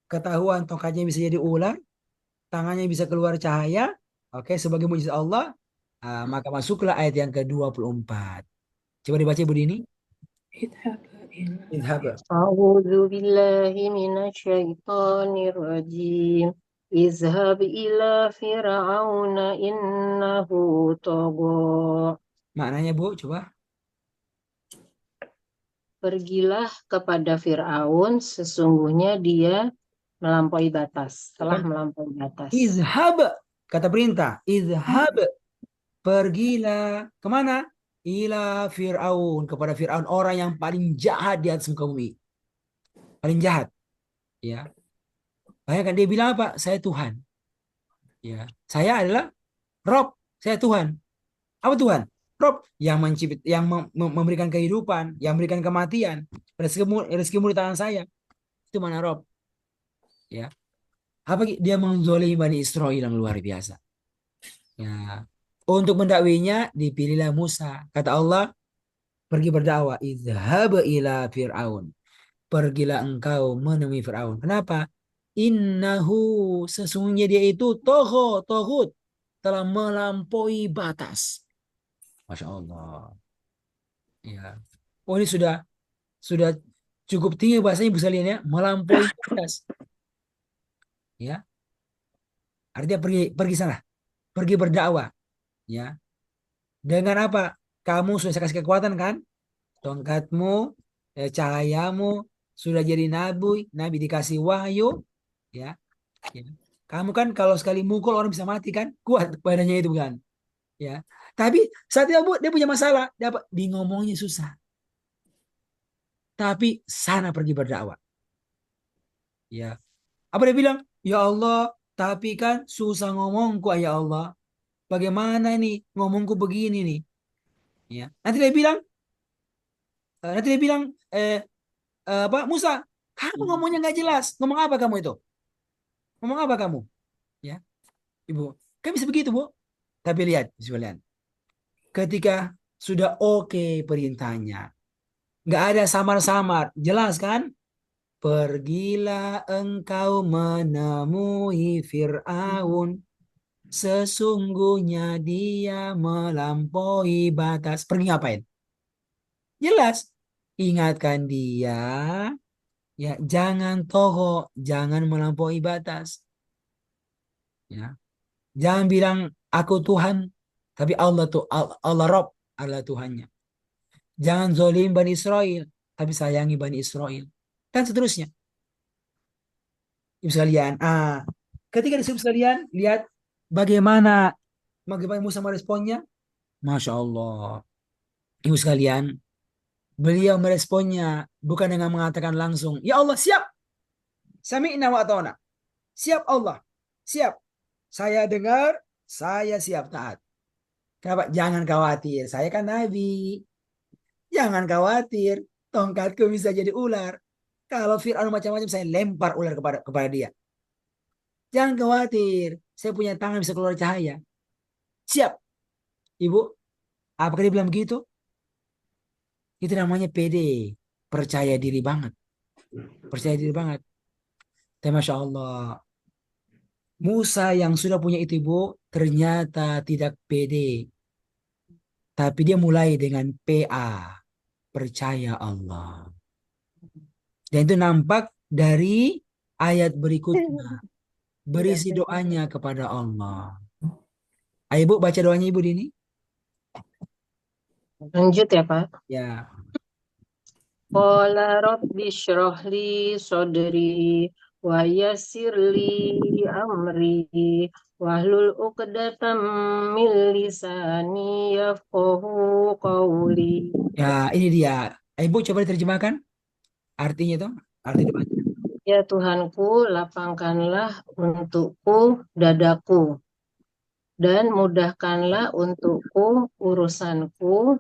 ketahuan tongkatnya bisa jadi ular, tangannya bisa keluar cahaya, oke, sebagai mujizat Allah, maka masuklah ayat yang ke-24. Coba dibaca Ibu Dini. Idhab. أعوذ بالله من الشيطان الرجيم Izhab ila fir'auna innahu tagha. Maknanya Bu, coba. Pergilah kepada Fir'aun, sesungguhnya dia melampaui batas, telah Kan melampaui batas. izhab, kata perintah. Izhab, pergilah kemana? Ila Fir'aun, kepada Fir'aun, orang yang paling jahat di atas muka bumi. Paling jahat. Ya. Bayangkan dia bilang apa? Saya Tuhan. Ya. Saya adalah Rob. Saya Tuhan. Apa Tuhan? Rob yang mencipta, yang memberikan kehidupan, yang memberikan kematian. Rezekimu di tangan saya. Itu mana Rob? Ya. Apa dia menzolimi Bani Israel yang luar biasa. Ya. Untuk mendakwinya dipilihlah Musa. Kata Allah, pergi berdakwah. Izhab ila Fir'aun. Pergilah engkau menemui Fir'aun. Kenapa? Innahu, sesungguhnya dia itu tohut, telah melampaui batas. Masya Allah. Ya. Oh ini sudah cukup tinggi bahasanya bisa lihat ya, melampaui batas. Ya, artinya pergi sana, pergi berdakwah. Ya, dengan apa? Kamu sudah saya kasih kekuatan kan? Tongkatmu, cahayamu sudah jadi nabi dikasih wahyu. Ya, ya. Kamu kan kalau sekali mukul orang bisa mati kan? Kuat badannya itu kan? Ya. Tapi saat itu Bu, dia punya masalah, dapat di ngomongnya susah. Tapi sana pergi berdakwah. Ya. Apa dia bilang? Ya Allah, tapi kan susah ngomongku ya Allah. Bagaimana nih ngomongku begini nih? Ya. Nanti dia bilang, eh, apa Musa, kamu ngomongnya nggak jelas. Ngomong apa kamu itu? Ngomong apa kamu? Ya, Ibu. Kan bisa begitu, Bu. Tapi lihat, sekalian. Ketika sudah oke perintahnya, nggak ada samar-samar, jelas kan? Pergilah engkau menemui Fir'aun. Sesungguhnya dia melampaui batas. Pergi ngapain? Jelas. Ingatkan dia, ya jangan toho, jangan melampaui batas. Ya, jangan bilang aku Tuhan, tapi Allah tuh Allah Rob adalah Tuhannya. Jangan zolim Bani Israel, tapi sayangi Bani Israel. Dan seterusnya. Ibu sekalian, ketika disebut sekalian, lihat bagaimana bagaimana Musa meresponnya. Masya Allah. Ibu sekalian, beliau meresponnya bukan dengan mengatakan langsung, ya Allah siap, sami'na wa ata'na. Siap Allah, siap. Saya dengar, saya siap taat. Kenapa? Jangan khawatir, saya kan Nabi. Jangan khawatir, tongkatku bisa jadi ular. Kalau Fir'aun macam-macam, saya lempar ular kepada dia. Jangan khawatir, saya punya tangan bisa keluar cahaya. Siap, Ibu. Apakah dia bilang begitu? Itu namanya PD, percaya diri banget. Percaya diri banget. Tapi Masya Allah, Musa yang sudah punya itu Ibu, ternyata tidak pede. Tapi dia mulai dengan PA, percaya Allah. Dan itu nampak dari ayat berikutnya. Berisi doanya kepada Allah. Ayo Bu, baca doanya Ibu Dini. Lanjut ya Pak. Ya, Qala rabbi shrah li sadri wa yassir li amri wahlul 'uqdatam min lisani yafqahu qawli. ya ini dia. Ayo Bu, coba diterjemahkan artinya itu. Arti doanya. Ya Tuhanku, lapangkanlah untukku dadaku dan mudahkanlah untukku urusanku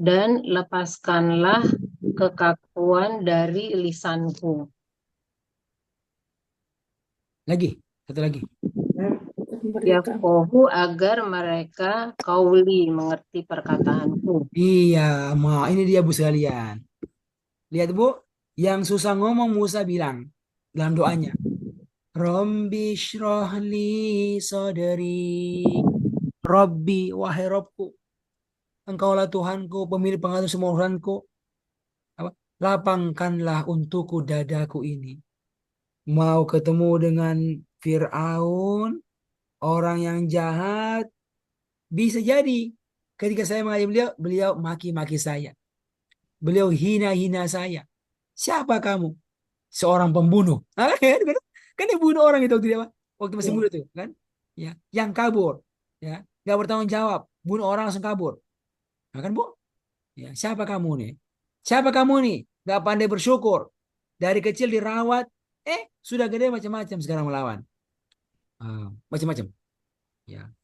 dan lepaskanlah kekakuan dari lisanku. Lagi, satu lagi. Yafqahu agar mereka kauli mengerti perkataanku. Iya, ini dia Bu sekalian. Lihat Bu, yang susah ngomong Musa bilang dalam doanya. Rombi shrohli soderi. Robbi, wahai Robku. Engkaulah Tuhanku, pemilik pengatur semua urusanku. Apa? Lapangkanlah untukku dadaku ini. Mau ketemu dengan Fir'aun, orang yang jahat, bisa jadi ketika saya mengajak beliau, beliau maki-maki saya. Beliau hina-hina saya. Siapa kamu? Seorang pembunuh. Kan dia bunuh orang itu waktu dia waktu masih Ya. muda tuh, kan? Ya, yang kabur, ya, nggak bertanggung jawab, bunuh orang langsung kabur. Nah, kan, Bu? Ya, siapa kamu nih? Siapa kamu nih? Gak pandai bersyukur. Dari kecil dirawat, sudah gede macam-macam sekarang melawan. Macam-macam. Ya,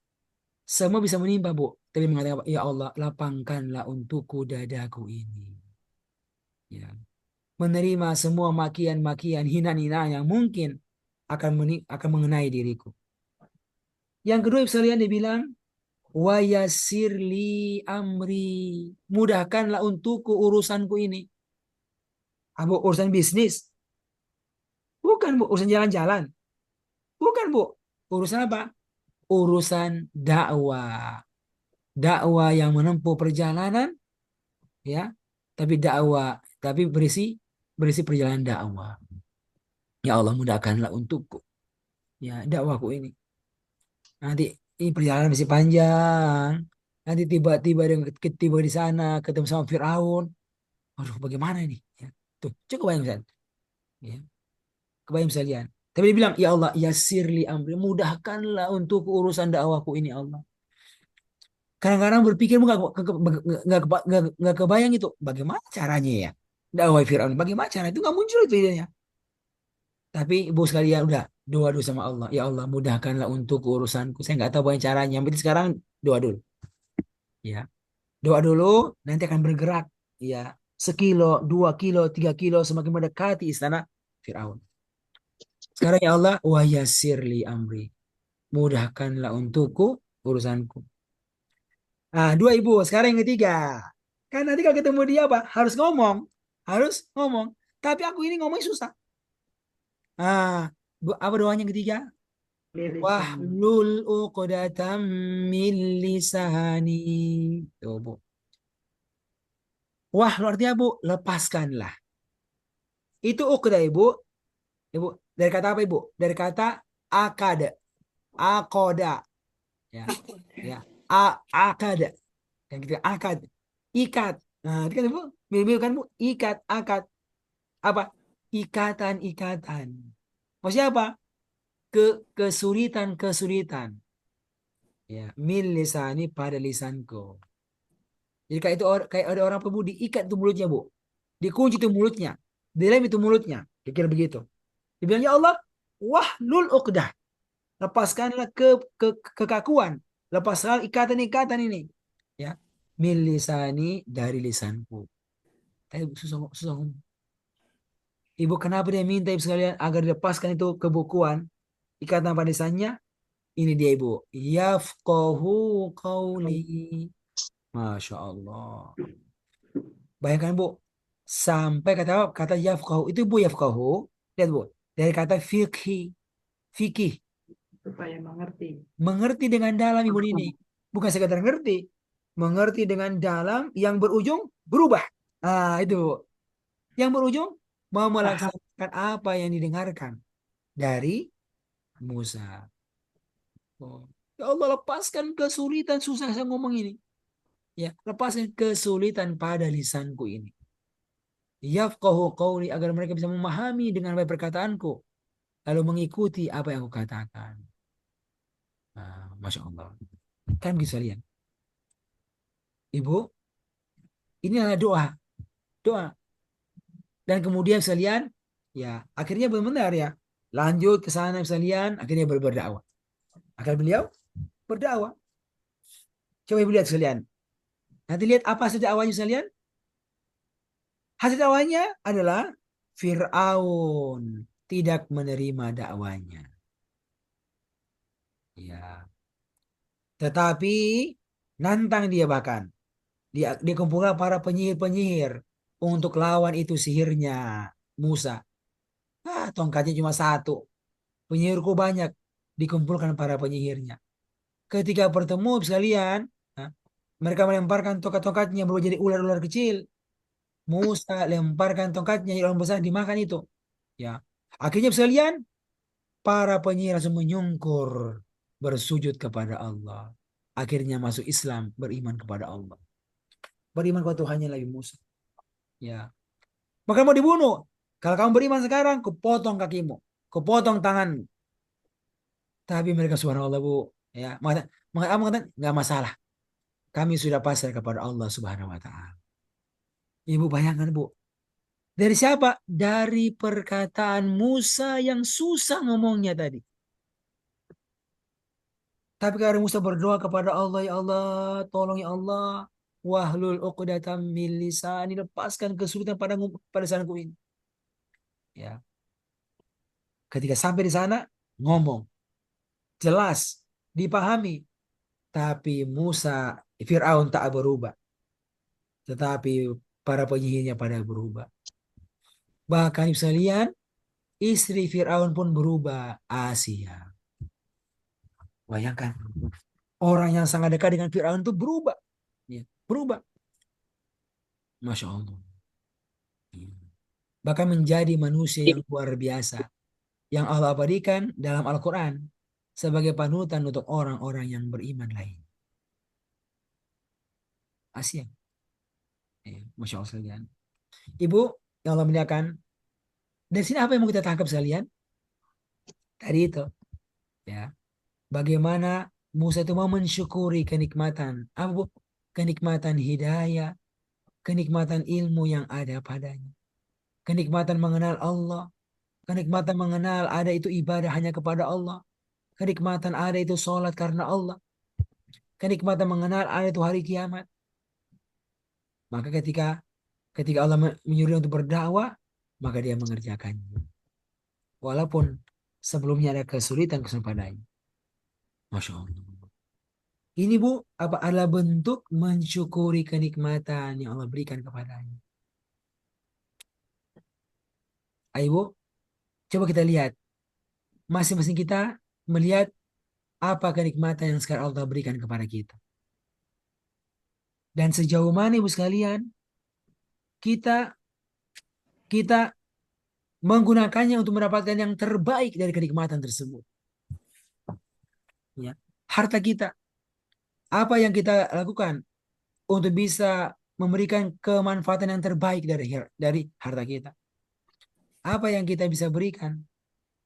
semua bisa menimpa, Bu. Tapi mengatakan, ya Allah, lapangkanlah untukku dadaku ini. Ya, menerima semua makian-makian, hinaan-hinaan yang mungkin akan mengenai diriku. Yang kedua, sekalian dia bilang, wa yassirli amri, mudahkanlah untukku urusanku ini. Bu, urusan bisnis? Bukan, Bu. Urusan jalan-jalan? Bukan, Bu. Urusan apa? Urusan dakwah. Dakwah yang menempuh perjalanan, ya. Tapi dakwah, tapi berisi perjalanan dakwah. Ya Allah, mudahkanlah untukku, ya, dakwahku ini. Nanti ini perjalanan masih panjang. Nanti tiba-tiba tiba di sana ketemu sama Firaun. Aduh, bagaimana ini? Ya. Tuh, coba bayang Ustaz. Ya. Kebayang sekalian. Tapi dia bilang, ya Allah, yassirli amri, mudahkanlah untuk urusan dakwahku ini, Allah. Kadang-kadang berpikir nggak kebayang itu. Bagaimana caranya ya? Dakwah Firaun, bagaimana cara itu nggak muncul itu idenya. Tapi ibu sekalian udah doa dulu sama Allah. Ya Allah, mudahkanlah untuk urusanku. Saya nggak tahu banyak caranya. Yang penting sekarang doa dulu. Ya, doa dulu, nanti akan bergerak. Ya, 1 kilo, 2 kilo, 3 kilo, semakin mendekati istana Firaun. Sekarang ya Allah, wa yassirli amri. Mudahkanlah untukku urusanku. Nah, dua ibu. Sekarang yang ketiga. Kan nanti kalau ketemu dia apa? Harus ngomong. Harus ngomong. Tapi aku ini ngomongnya susah. Ah, apa doanya yang ketiga? Wahlul uqdatam min lisani. Tuh, Bu. Wah, artinya, Bu, lepaskanlah. Itu uqdah, Ibu. Ibu, dari kata apa, Ibu? Dari kata akada. Akoda. Ya. Ya. Akada. Yang ketiga akad. Ikat. Nah, itu kan, Bu. Mirip-mirip kan, Bu? Ikat, akad. Apa? Ikatan-ikatan. Maksudnya apa? Kesulitan-kesulitan. Ya, min lisani pada lisanku. Jadi kayak itu kayak ada orang pemudi diikat tuh mulutnya, Bu. Dikunci tuh mulutnya. Dilem itu mulutnya. Kira begitu. Dibilang, ya Allah, wahlul uqdah. Lepaskanlah kekakuan. Lepaskan ikatan-ikatan ini. Ya. Min lisani dari lisanku. Tapi susah, susah ngomong. Ibu, kenapa dia minta ibu sekalian agar dilepaskan itu kebukuan, ikatan pada lisannya? Ini dia, Ibu. Yafqahu qawli. Masya Allah. Bayangkan, Bu. Sampai kata yafqahu. Itu, Bu, yafqahu. Lihat, Bu. Dari kata fikih. Fikih. Supaya mengerti. Mengerti dengan dalam, Ibu ini. Bukan sekadar ngerti. Mengerti dengan dalam yang berujung berubah. Ah, itu, Bu. Yang berujung mau melaksanakan apa yang didengarkan dari Musa. Oh. Ya Allah, lepaskan kesulitan, susah saya ngomong ini. Ya, lepaskan kesulitan pada lisanku ini. Yafqahu qawli, agar mereka bisa memahami dengan baik perkataanku, lalu mengikuti apa yang aku katakan. Masya Allah. Kan bisa lihat. Ibu, ini adalah doa. Doa. Dan kemudian sekalian, ya, akhirnya benar ya. Lanjut ke sana sekalian, akhirnya berdakwah. Akhirnya beliau berdakwah. Coba ibu lihat sekalian. Nanti lihat apa hasil dakwahnya sekalian. Hasil dakwahnya adalah Fir'aun tidak menerima dakwanya. Ya. Tetapi nantang dia bahkan. Dia kumpulkan para penyihir-penyihir untuk lawan itu sihirnya Musa. Tongkatnya cuma satu. Penyihirku banyak. Dikumpulkan para penyihirnya. Ketika bertemu sekalian, mereka melemparkan tongkat-tongkatnya berubah jadi ular-ular kecil. Musa lemparkan tongkatnya, ular besar dimakan itu. Ya. Akhirnya sekalian, para penyihir langsung menyungkur, bersujud kepada Allah. Akhirnya masuk Islam, beriman kepada Allah. Beriman kepada Tuhannya Nabi Musa. Ya. Maka mau dibunuh. Kalau kamu beriman sekarang, kupotong kakimu, kupotong tanganmu. Tapi mereka subhanallah bu, ya, maka mengatakan nggak masalah. Kami sudah pasrah kepada Allah Subhanahu Wa Taala. Ibu bayangkan bu, dari siapa? Dari perkataan Musa yang susah ngomongnya tadi. Tapi karena Musa berdoa kepada Allah, ya Allah, tolong ya Allah, wahlul uqdatam min lisani, lepaskan kesulitan pada lisanku ini. Ya, ketika sampai di sana ngomong jelas, dipahami, tapi Fir'aun tak berubah, tetapi para penyihirnya pada berubah. Bahkan bisa lihat istri Fir'aun pun berubah, Asia. Bayangkan orang yang sangat dekat dengan Fir'aun itu berubah, ya, berubah. Masya Allah. Bahkan menjadi manusia yang luar biasa yang Allah abadikan dalam Al-Quran sebagai panutan untuk orang-orang yang beriman lain. Asia. Ya, Masya Allah sekalian. Ibu yang Allah muliakan, dari sini apa yang mau kita tangkap sekalian? Tadi itu, ya, bagaimana Musa itu mau mensyukuri kenikmatan, apa bu? Kenikmatan hidayah, kenikmatan ilmu yang ada padanya, kenikmatan mengenal Allah, kenikmatan mengenal ada itu ibadah hanya kepada Allah, kenikmatan ada itu sholat karena Allah, kenikmatan mengenal ada itu hari kiamat. Maka ketika Allah menyuruh untuk berdakwah, maka dia mengerjakannya. Walaupun sebelumnya ada kesulitan padanya. Masya Allah. Ini bu, apa adalah bentuk mensyukuri kenikmatan yang Allah berikan kepadanya. Ayo bu, coba kita lihat. Masing-masing kita melihat apa kenikmatan yang sekarang Allah berikan kepada kita. Dan sejauh mana ibu sekalian, kita kita menggunakannya untuk mendapatkan yang terbaik dari kenikmatan tersebut. Ya. Harta kita, apa yang kita lakukan untuk bisa memberikan kemanfaatan yang terbaik dari harta kita. Apa yang kita bisa berikan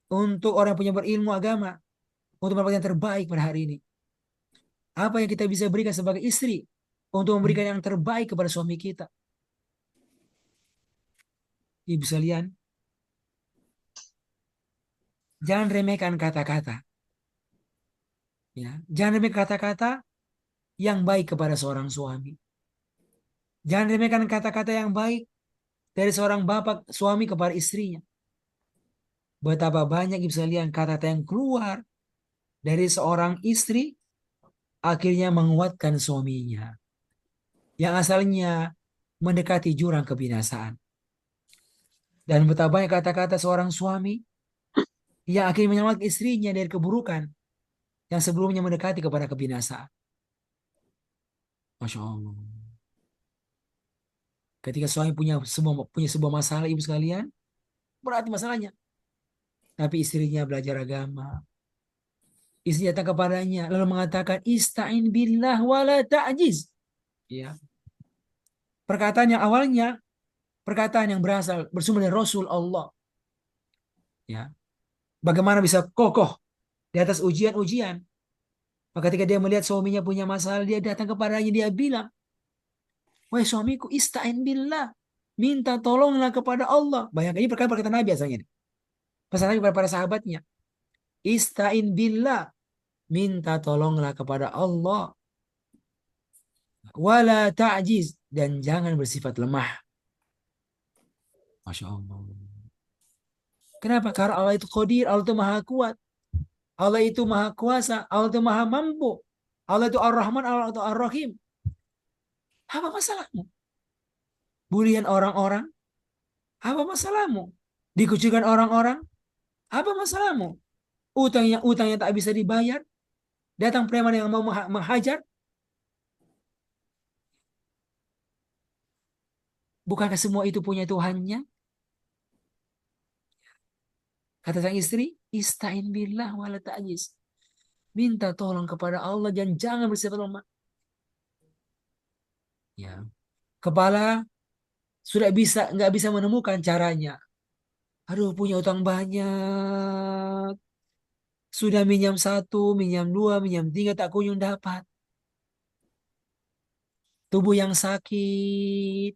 untuk orang yang punya berilmu agama untuk mendapatkan yang terbaik pada hari ini. Apa yang kita bisa berikan sebagai istri untuk memberikan yang terbaik kepada suami kita. Ibu sekalian, jangan remehkan kata-kata. Ya, jangan remehkan kata-kata yang baik kepada seorang suami. Jangan remehkan kata-kata yang baik dari seorang bapak suami kepada istrinya. Betapa banyak ibu sekalian kata-kata yang keluar dari seorang istri akhirnya menguatkan suaminya yang asalnya mendekati jurang kebinasaan. Dan betapa banyak kata-kata seorang suami yang akhirnya menyelamatkan istrinya dari keburukan yang sebelumnya mendekati kepada kebinasaan. Masya Allah. Ketika suami punya sebuah masalah ibu sekalian, berarti masalahnya. Tapi istrinya belajar agama. Istri datang kepadanya lalu mengatakan ista'in billah wala ta'jiz. Ya. Perkataan yang awalnya perkataan yang bersumber dari Rasul Allah. Ya. Bagaimana bisa kokoh di atas ujian-ujian. Maka ketika dia melihat suaminya punya masalah, dia datang kepadanya, dia bilang, wahai suamiku, ista'in billah. Minta tolonglah kepada Allah. Bayangkan ini perkataan Nabi asalnya. Pesan Nabi kepada para sahabatnya. Ista'in billah. Minta tolonglah kepada Allah. Wala ta'jiz. Dan jangan bersifat lemah. Masya Allah. Kenapa? Karena Allah itu qadir, Allah itu maha kuat. Allah itu maha kuasa, Allah itu maha mampu. Allah itu Ar-Rahman, Allah itu Ar-Rahim. Apa masalahmu? Bulian orang-orang? Apa masalahmu? Dikucilkan orang-orang? Apa masalahmu? Utang yang tak bisa dibayar? Datang preman yang mau menghajar? Bukankah semua itu punya Tuhannya? Kata sang istri, "Ista'in billah wala ta'jiz." Minta tolong kepada Allah dan jangan bersifat lemah. Ya. Kepala sudah nggak bisa menemukan caranya. Aduh, punya utang banyak. Sudah minjam satu, minjam dua, minjam tiga, tak kunjung dapat. Tubuh yang sakit,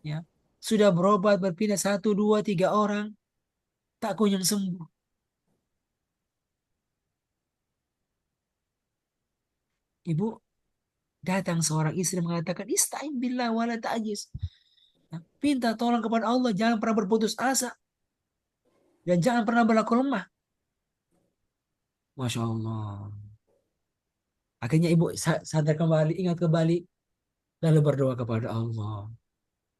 ya. Sudah berobat, berpindah satu, dua, tiga orang, tak kunjung sembuh. Ibu datang seorang istri mengatakan, "Ista'in billah wala ta'jiz." Ya, minta tolong kepada Allah, jangan pernah berputus asa dan jangan pernah berlaku lemah. Masya Allah. Akhirnya ibu sadar kembali, ingat kembali, lalu berdoa kepada Allah.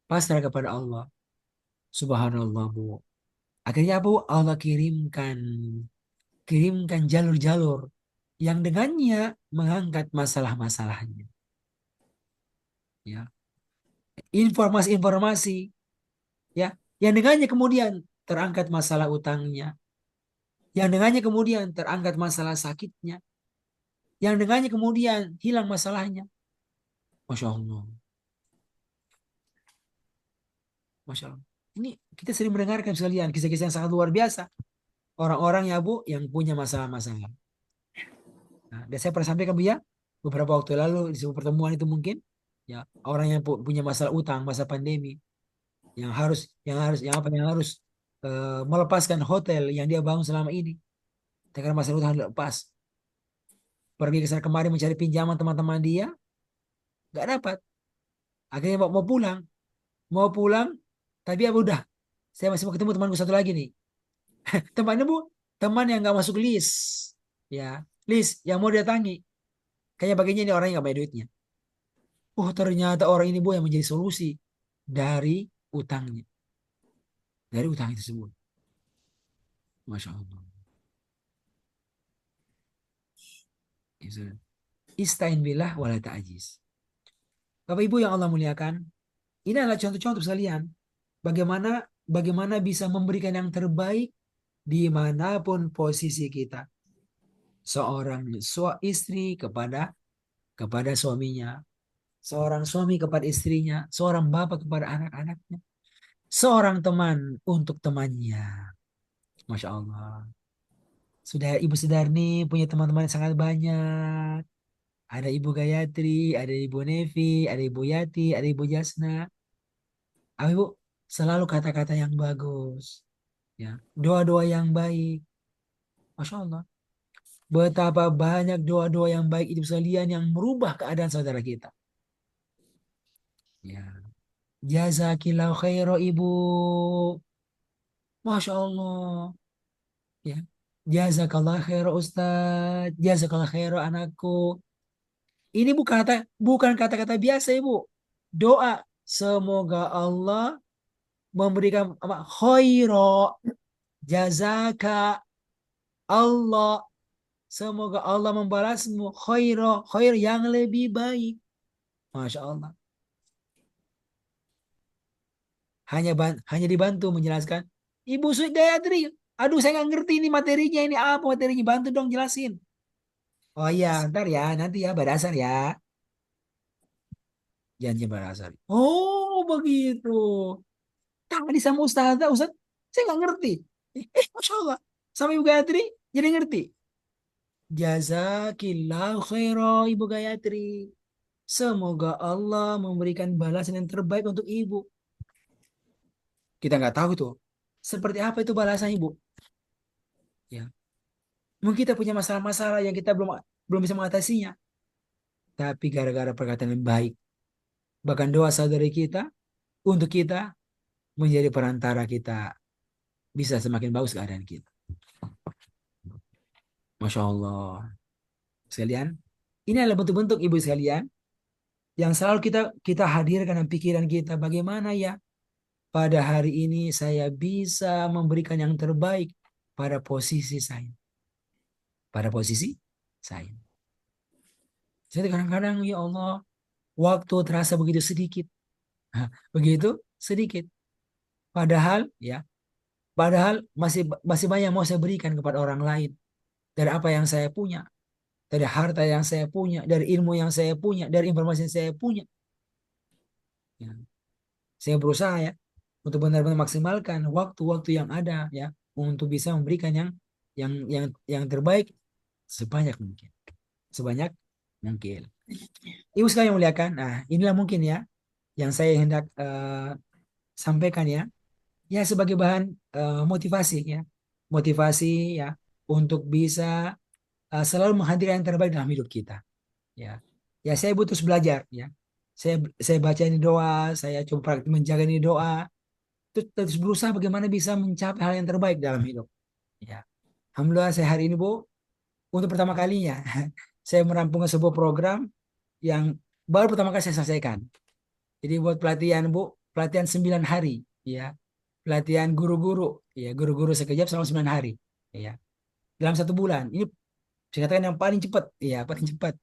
Pasrah kepada Allah. Subhanallah, Bu. Akhirnya Bu, Allah kirimkan jalur-jalur yang dengannya mengangkat masalah-masalahnya. Ya, informasi-informasi, ya, yang dengannya kemudian terangkat masalah utangnya, yang dengannya kemudian terangkat masalah sakitnya, yang dengannya kemudian hilang masalahnya. Masya Allah. Masya Allah. Ini kita sering mendengarkan sekalian kisah-kisah yang sangat luar biasa. Orang-orang ya Bu yang punya masalah-masalah. Nah, dan saya pernah sampaikan Bu ya, beberapa waktu lalu di sebuah pertemuan itu mungkin, ya, orang yang punya masalah utang, masa pandemi, yang harus melepaskan hotel yang dia bangun selama ini. Karena masalah utang lepas. Pergi ke sana kemari mencari pinjaman teman-teman dia, nggak dapat. Akhirnya mau pulang, tapi ya udah, saya masih mau ketemu temanku satu lagi nih. Temannya Bu, teman yang nggak masuk list, ya, list yang mau didatangi. Kayaknya baginya ini orang yang nggak banyak duitnya. Oh, ternyata orang ini Bu yang menjadi solusi dari utangnya, dari utang itu tersebut. Masya Allah. Ya, sudah. Istain billah wala ta'jiz. Bapak Ibu yang Allah muliakan, ini adalah contoh-contoh sekalian. Bagaimana bagaimana bisa memberikan yang terbaik dimanapun posisi kita. Seorang istri kepada suaminya, seorang suami kepada istrinya, seorang bapak kepada anak-anaknya, seorang teman untuk temannya. Masya Allah. Sudah Ibu Sudarni punya teman-teman yang sangat banyak. Ada Ibu Gayatri, ada Ibu Nevi, ada Ibu Yati, ada Ibu Jasna. Apa Ibu? Selalu kata-kata yang bagus. Ya, doa-doa yang baik. Masya Allah. Betapa banyak doa-doa yang baik itu sekalian yang merubah keadaan saudara kita. Ya. Jazakillah khairo Ibu. Masya Allah. Ya. Jazakallah khairo Ustaz. Jazakallah khairo anakku. Ini bukan kata-kata biasa Ibu. Doa. Semoga Allah memberikan apa? Khairo. Jazaka Allah. Semoga Allah membalasmu khair yang lebih baik. Masya Allah. Hanya dibantu menjelaskan. Ibu Sri Gayatri, aduh saya nggak ngerti ini materinya, ini apa materinya, bantu dong jelasin. Oh iya, ntar ya, nanti ya, Badasar ya. Janji Badasar. Oh begitu. Tadi sama Ustaz, saya nggak ngerti. Masya Allah. Sama Ibu Gayatri, jadi ngerti. Jazakillah khairah Ibu Gayatri. Semoga Allah memberikan balasan yang terbaik untuk ibu. Kita nggak tahu tuh. Seperti apa itu balasan ibu? Ya. Mungkin kita punya masalah-masalah yang kita belum belum bisa mengatasinya. Tapi gara-gara perkataan yang baik. Bahkan doa saudari kita untuk kita menjadi perantara kita bisa semakin bagus keadaan kita. Masya Allah. Sekalian, ini adalah bentuk-bentuk ibu sekalian yang selalu kita hadirkan dalam pikiran kita. Bagaimana ya pada hari ini saya bisa memberikan yang terbaik pada posisi saya. Pada posisi saya. Jadi kadang-kadang ya Allah, waktu terasa begitu sedikit. Begitu sedikit. Padahal ya, Padahal masih banyak yang mau saya berikan kepada orang lain dari apa yang saya punya, dari harta yang saya punya, dari ilmu yang saya punya, dari informasi yang saya punya. Ya. Saya berusaha ya untuk benar-benar maksimalkan waktu-waktu yang ada ya untuk bisa memberikan yang terbaik sebanyak mungkin, sebanyak mungkin. Ibu sekalian yang muliakan, nah inilah mungkin ya yang saya hendak sampaikan ya, ya sebagai bahan motivasi ya, motivasi ya untuk bisa selalu menghadirkan yang terbaik dalam hidup kita. Ya, ya saya butuh belajar ya. Saya baca ini doa, saya coba praktik menjaga ini doa, terus berusaha bagaimana bisa mencapai hal yang terbaik dalam hidup. Ya, alhamdulillah saya hari ini Bu, untuk pertama kalinya saya merampung sebuah program yang baru pertama kali saya selesaikan. Jadi buat pelatihan Bu, pelatihan 9 hari, ya, pelatihan guru-guru, ya, guru-guru sekejap selama 9 hari, ya, dalam 1 bulan. Ini saya katakan yang paling cepat, ya, paling cepat.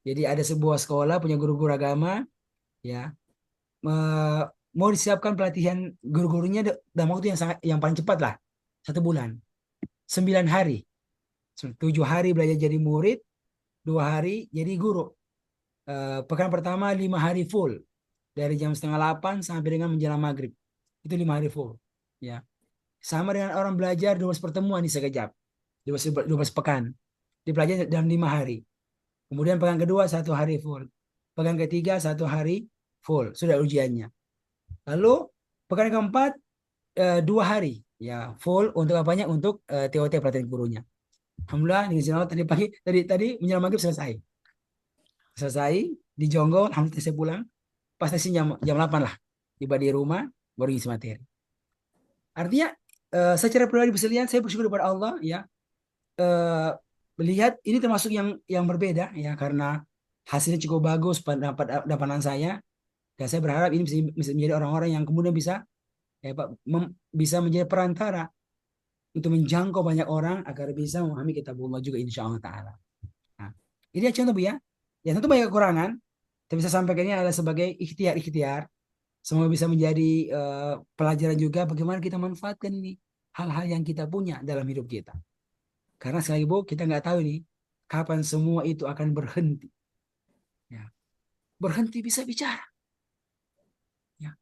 Jadi ada sebuah sekolah punya guru-guru agama, ya, mau disiapkan pelatihan guru-gurunya dalam waktu yang paling cepat lah, 1 bulan, 9 hari, 7 hari belajar jadi murid, 2 hari jadi guru. Pekan pertama 5 hari full dari jam setengah 8 sampai dengan menjelang maghrib, itu 5 hari full, ya, sama dengan orang belajar 12 pertemuan di sekejap, 12 pekan dipelajari dalam 5 hari. Kemudian pekan kedua 1 hari full, pekan ketiga 1 hari full sudah ujiannya. Lalu pekan keempat 2 hari ya full untuk apanya, untuk TOT pelatihan gurunya. Alhamdulillah di sini tadi pagi, tadi menjelang maghrib selesai di Jonggol. Alhamdulillah saya pulang pas jam 8 lah, tiba di rumah baru ngisi materi. Artinya secara pribadi berlian saya bersyukur kepada Allah ya, eh, melihat ini termasuk yang berbeda ya, karena hasilnya cukup bagus pada dapanan saya, dan saya berharap ini bisa menjadi orang-orang yang kemudian bisa ya Pak, bisa menjadi perantara untuk menjangkau banyak orang agar bisa memahami kitabullah juga insya Allah Ta'ala. Nah, ini ya contoh Bu ya. Ya tentu banyak kekurangan, tapi saya sampaikan ini adalah sebagai ikhtiar-ikhtiar. Semoga bisa menjadi pelajaran juga bagaimana kita manfaatkan ini hal-hal yang kita punya dalam hidup kita. Karena sekali lagi Bu, kita nggak tahu nih kapan semua itu akan berhenti. Ya. Berhenti bisa bicara. Ya.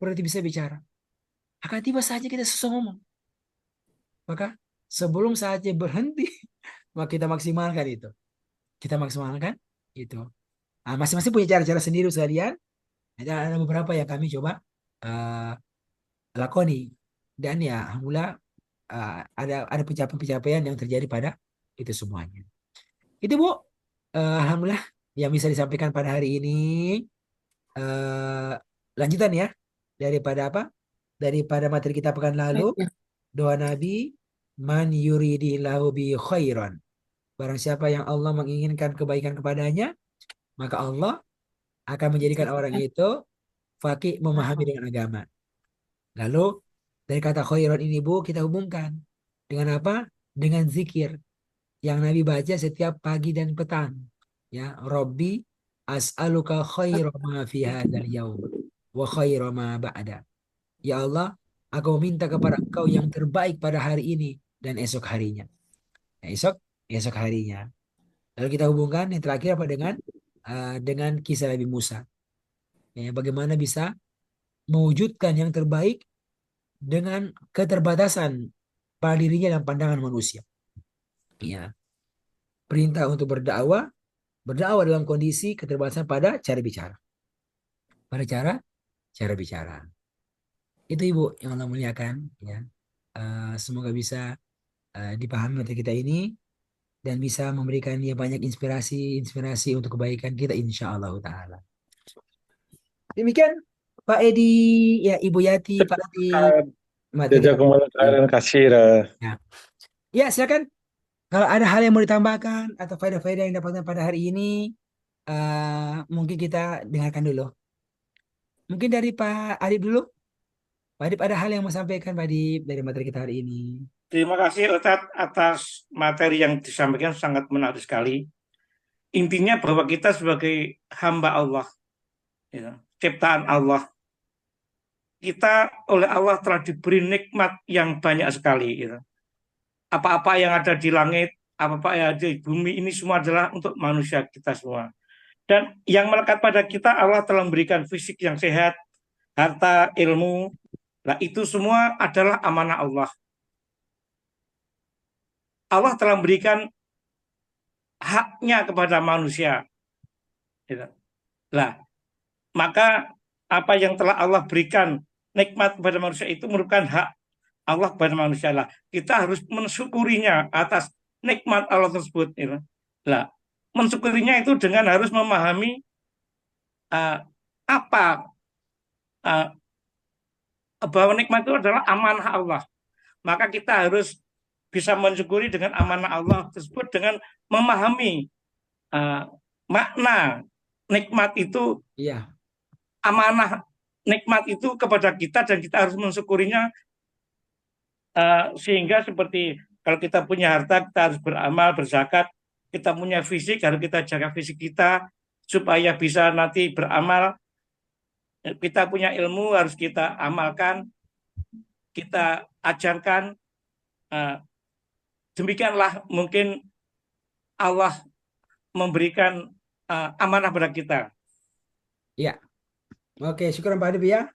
Berhenti bisa bicara. Akan tiba saja kita susah ngomong. Maka sebelum saatnya berhenti, maka kita maksimalkan itu. Kita maksimalkan itu. Nah, masing-masing punya cara-cara sendiri sekalian. Ada beberapa yang kami coba uh, lakoni. Dan ya, alhamdulillah ada pencapaian-pencapaian yang terjadi pada itu semuanya. Itu Bu, alhamdulillah yang bisa disampaikan pada hari ini. eh Lanjutan ya daripada apa? Daripada materi kita pekan lalu, doa Nabi, man yuridillahu bi khairan. Barang siapa yang Allah menginginkan kebaikan kepadanya, maka Allah akan menjadikan orang itu faqih, memahami dengan agama. Lalu dari kata khairan ini Bu, kita hubungkan dengan apa? Dengan zikir yang Nabi baca setiap pagi dan petang. Ya, Robbi as'aluka khaira ma fi hadzal yaum wa khaira ma ba'da. Ya Allah, aku meminta kepada Engkau yang terbaik pada hari ini dan esok harinya. Ya, esok harinya. Lalu kita hubungkan yang terakhir apa dengan kisah Nabi Musa. Ya, bagaimana bisa mewujudkan yang terbaik dengan keterbatasan pada dirinya dan pandangan manusia. Ya, perintah untuk berdakwah dalam kondisi keterbatasan pada cara bicara. Pada cara bicara. Itu Ibu yang Allah muliakan. Ya. Semoga bisa dipahami materi kita ini dan bisa memberikan dia banyak inspirasi untuk kebaikan kita insya Allah Ta'ala. Demikian Pak Edi, ya Ibu Yati, Pak Adi, materi. Jazakumullah khairan katsira. Ya. Ya, silakan. Kalau ada hal yang mau ditambahkan atau faedah-faedah yang dapatkan pada hari ini, mungkin kita dengarkan dulu. Mungkin dari Pak Adib dulu. Pak Adib ada hal yang mau sampaikan Pak Adib dari materi kita hari ini. Terima kasih Ustadz atas materi yang disampaikan, sangat menarik sekali. Intinya bahwa kita sebagai hamba Allah, ya, ciptaan Allah, kita oleh Allah telah diberi nikmat yang banyak sekali. Gitu. Apa-apa yang ada di langit, apa-apa yang ada di bumi ini semua adalah untuk manusia kita semua. Dan yang melekat pada kita, Allah telah memberikan fisik yang sehat, harta, ilmu. Nah, itu semua adalah amanah Allah. Allah telah memberikan haknya kepada manusia. Gitu. Nah, maka apa yang telah Allah berikan nikmat kepada manusia itu merupakan hak Allah kepada manusia. Lah, kita harus mensyukurinya atas nikmat Allah tersebut. Gitu. Lah, mensyukurinya itu dengan harus memahami apa bahwa nikmat itu adalah amanah Allah. Maka kita harus bisa mensyukuri dengan amanah Allah tersebut dengan memahami makna nikmat itu, Iya. amanah nikmat itu kepada kita dan kita harus mensyukurinya sehingga seperti kalau kita punya harta kita harus beramal, berzakat, kita punya fisik harus kita jaga fisik kita supaya bisa nanti beramal, kita punya ilmu harus kita amalkan, kita ajarkan. Demikianlah mungkin Allah memberikan amanah pada kita. Ya. Oke, syukur Pak Adib ya.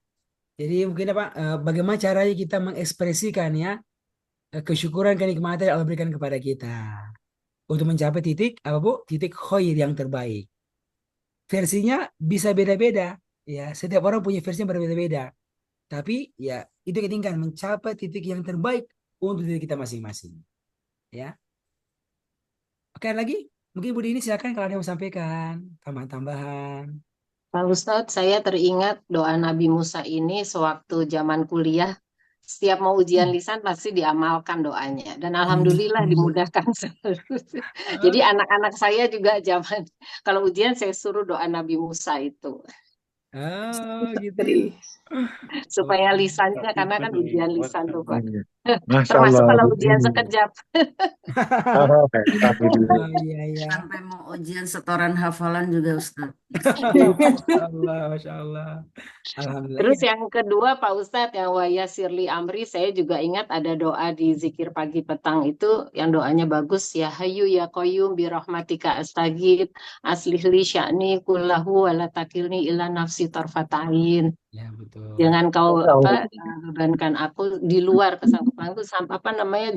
Jadi mungkin apa bagaimana caranya kita mengekspresikan ya kesyukuran kenikmatan yang Allah berikan kepada kita untuk mencapai titik apa Bu? Titik khair yang terbaik. Versinya bisa beda-beda ya. Setiap orang punya versi yang berbeda-beda. Tapi ya itu kita inginkan mencapai titik yang terbaik untuk diri kita masing-masing. Ya. Oke lagi, mungkin Bu Dini silakan kalau ada yang mau sampaikan tambahan-tambahan. Pak Ustadz, saya teringat doa Nabi Musa ini sewaktu zaman kuliah. Setiap mau ujian lisan pasti diamalkan doanya. Dan alhamdulillah dimudahkan selalu. Jadi anak-anak saya juga zaman, kalau ujian saya suruh doa Nabi Musa itu. Oh gitu. Supaya lisannya, karena kan ujian lisan tuh Pak. Masya Termasuk Allah, kalau Bu ujian Dini. sekejap. Oh, hebat, Bu Dini. Oh iya iya. Sampai mau ujian setoran hafalan juga Ustaz. Masya Allah, Masya Allah. Alhamdulillah. Terus Iya. yang kedua Pak Ustadz, yang Waya Sirli Amri, saya juga ingat ada doa di zikir pagi petang itu yang doanya bagus, ya Hayyu ya Qayyum bi rahmatika astaghith aslih li sya'ni kullahu wa la takilni ila nafsi tarfatain. Ya betul. Jangan kau bebankan aku di luar kesanggupanku,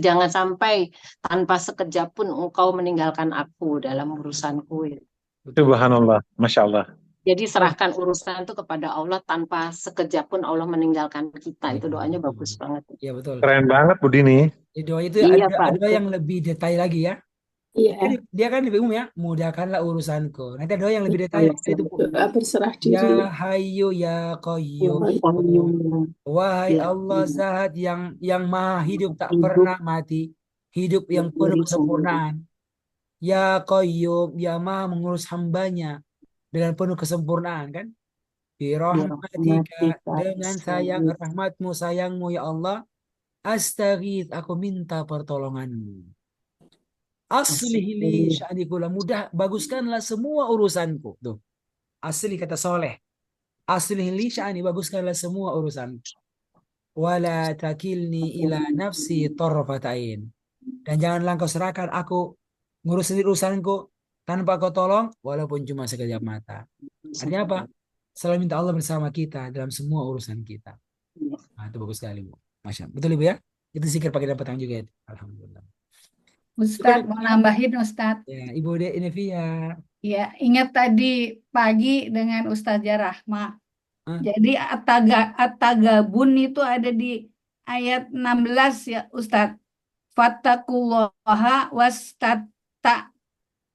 jangan sampai tanpa sekejap pun engkau meninggalkan aku dalam urusanku. Subhanallah, Masya Allah. Jadi serahkan urusan itu kepada Allah tanpa sekejap pun Allah meninggalkan kita. Iya, Itu doanya betul. bagus banget. Iya betul. Keren banget, Bu Dini. Di doa itu Iya, ada, Pak. ada yang lebih detail lagi ya. Iya, Dia kan lebih umum ya, mudahkanlah urusanku. Nanti ada doa yang lebih detail itu Bu. doa berserah Ya diri. Hayyu ya Qayyum. Wahai Ya, Allah Zat yang maha hidup tak Hidup. pernah mati, hidup yang penuh kesempurnaan. Ya Qayyum, ya maha mengurus hambanya dengan penuh kesempurnaan kan? Birahmatika, dengan sayang rahmatmu sayangmu ya Allah, astaghith, aku minta pertolonganmu. Aslih li sya'ni kula, mudah baguskanlah semua urusanku. Tuh. Asli kata soleh. Aslih li sya'ni, baguskanlah semua urusanku. Wala takilni ila nafsi tarfatain. Dan janganlah kau serahkan aku ngurus sendiri urusanku tanpa kau tolong walaupun cuma sekejap mata. Artinya apa? Selalu minta Allah bersama kita dalam semua urusan kita. Nah, itu bagus sekali Bu. Masya Allah. Betul Ibu ya? Itu zikir pagi dan petang juga itu. Alhamdulillah. Ustadz, mau nambahin Ustadz. Ya, Ibu Nevia. Ya, ingat tadi pagi dengan Ustazah Rahma. Hah? Jadi At-Tagabun itu ada di ayat 16 ya Ustadz. Fattakullaha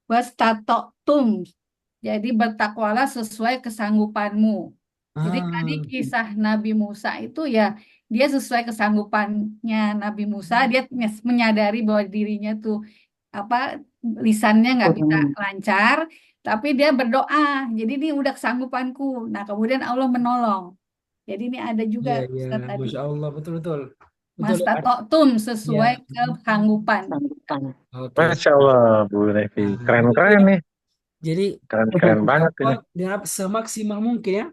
wastata'tum. Jadi bertakwalah sesuai kesanggupanmu. Jadi tadi kisah Nabi Musa itu ya dia sesuai kesanggupannya Nabi Musa, dia menyadari bahwa dirinya tuh lisannya nggak bisa lancar, tapi dia berdoa. Jadi ini udah kesanggupanku. Nah kemudian Allah menolong. Jadi ini ada juga Iya, Ustaz tadi. Masya Allah, betul. Mastatoktum sesuai kesanggupan. Oke. Masya Allah, Bu Nevi. Keren-keren nih. Jadi Keren banget ini. dengan semaksimal mungkin ya.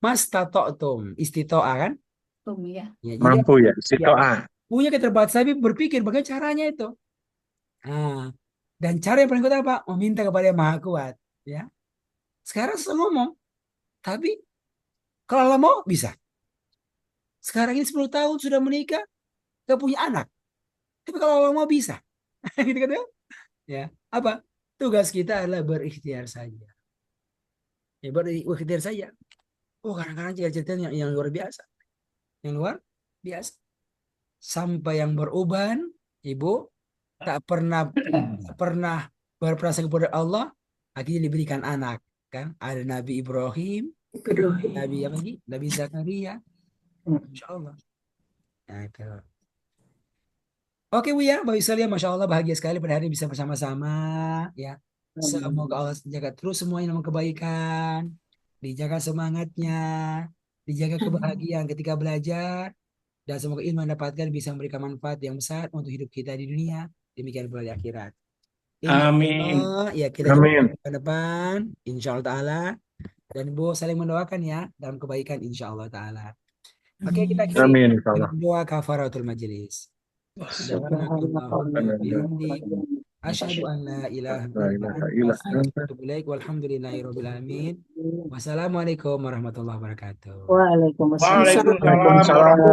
Mastatoktum, istitoa kan? antum ya. Ya, jadi Mampu ya, ya, istiqoah. punya keterbatasan tapi berpikir bagaimana caranya itu. Nah, dan cara yang paling kuat apa? Meminta kepada yang maha kuat. Ya, sekarang susah ngomong, tapi kalau Allah mau bisa. Sekarang ini 10 tahun sudah menikah, gak punya anak. Tapi kalau Allah mau bisa. Gitu kan ya? Ya, apa? Tugas kita adalah berikhtiar saja. Ya, berikhtiar saja. Oh, kadang-kadang cerita yang luar biasa. Yang luar biasa. Sampai yang beruban, ibu tak pernah berprasangka kepada Allah, akhirnya diberikan anak. Kan? Ada Nabi Ibrahim, Nabi apa lagi? Nabi Zakaria. Insya Allah. Nah, itu. Oke Bu ya, Mbak Yusalia, Masya Allah bahagia sekali pada hari ini bisa bersama-sama ya. Semoga Allah jaga terus semuanya dalam kebaikan, dijaga semangatnya, dijaga kebahagiaan ketika belajar, dan semoga ilmu yang dapatkan bisa memberikan manfaat yang besar untuk hidup kita di dunia, demikian pula di akhirat. Insya Amin. Allah, ya kita jumpa Amin. ke depan, insya Allah Ta'ala. Dan Ibu saling mendoakan ya, dalam kebaikan insya Allah Ta'ala. Oke, kita akhiri Amin. Insya Allah. dengan doa kafaratul majelis. Subhanakallahumma bihamdik, asyhadu an la ilaha La illa ilaha anta illa astaghfiruka wa anta. atubu ilaik. Walhamdulillahirabbil alamin. Wassalamualaikum warahmatullahi wabarakatuh. Waalaikumsalam. Waalaikumsalam Waalaikumsalam. warahmatullahi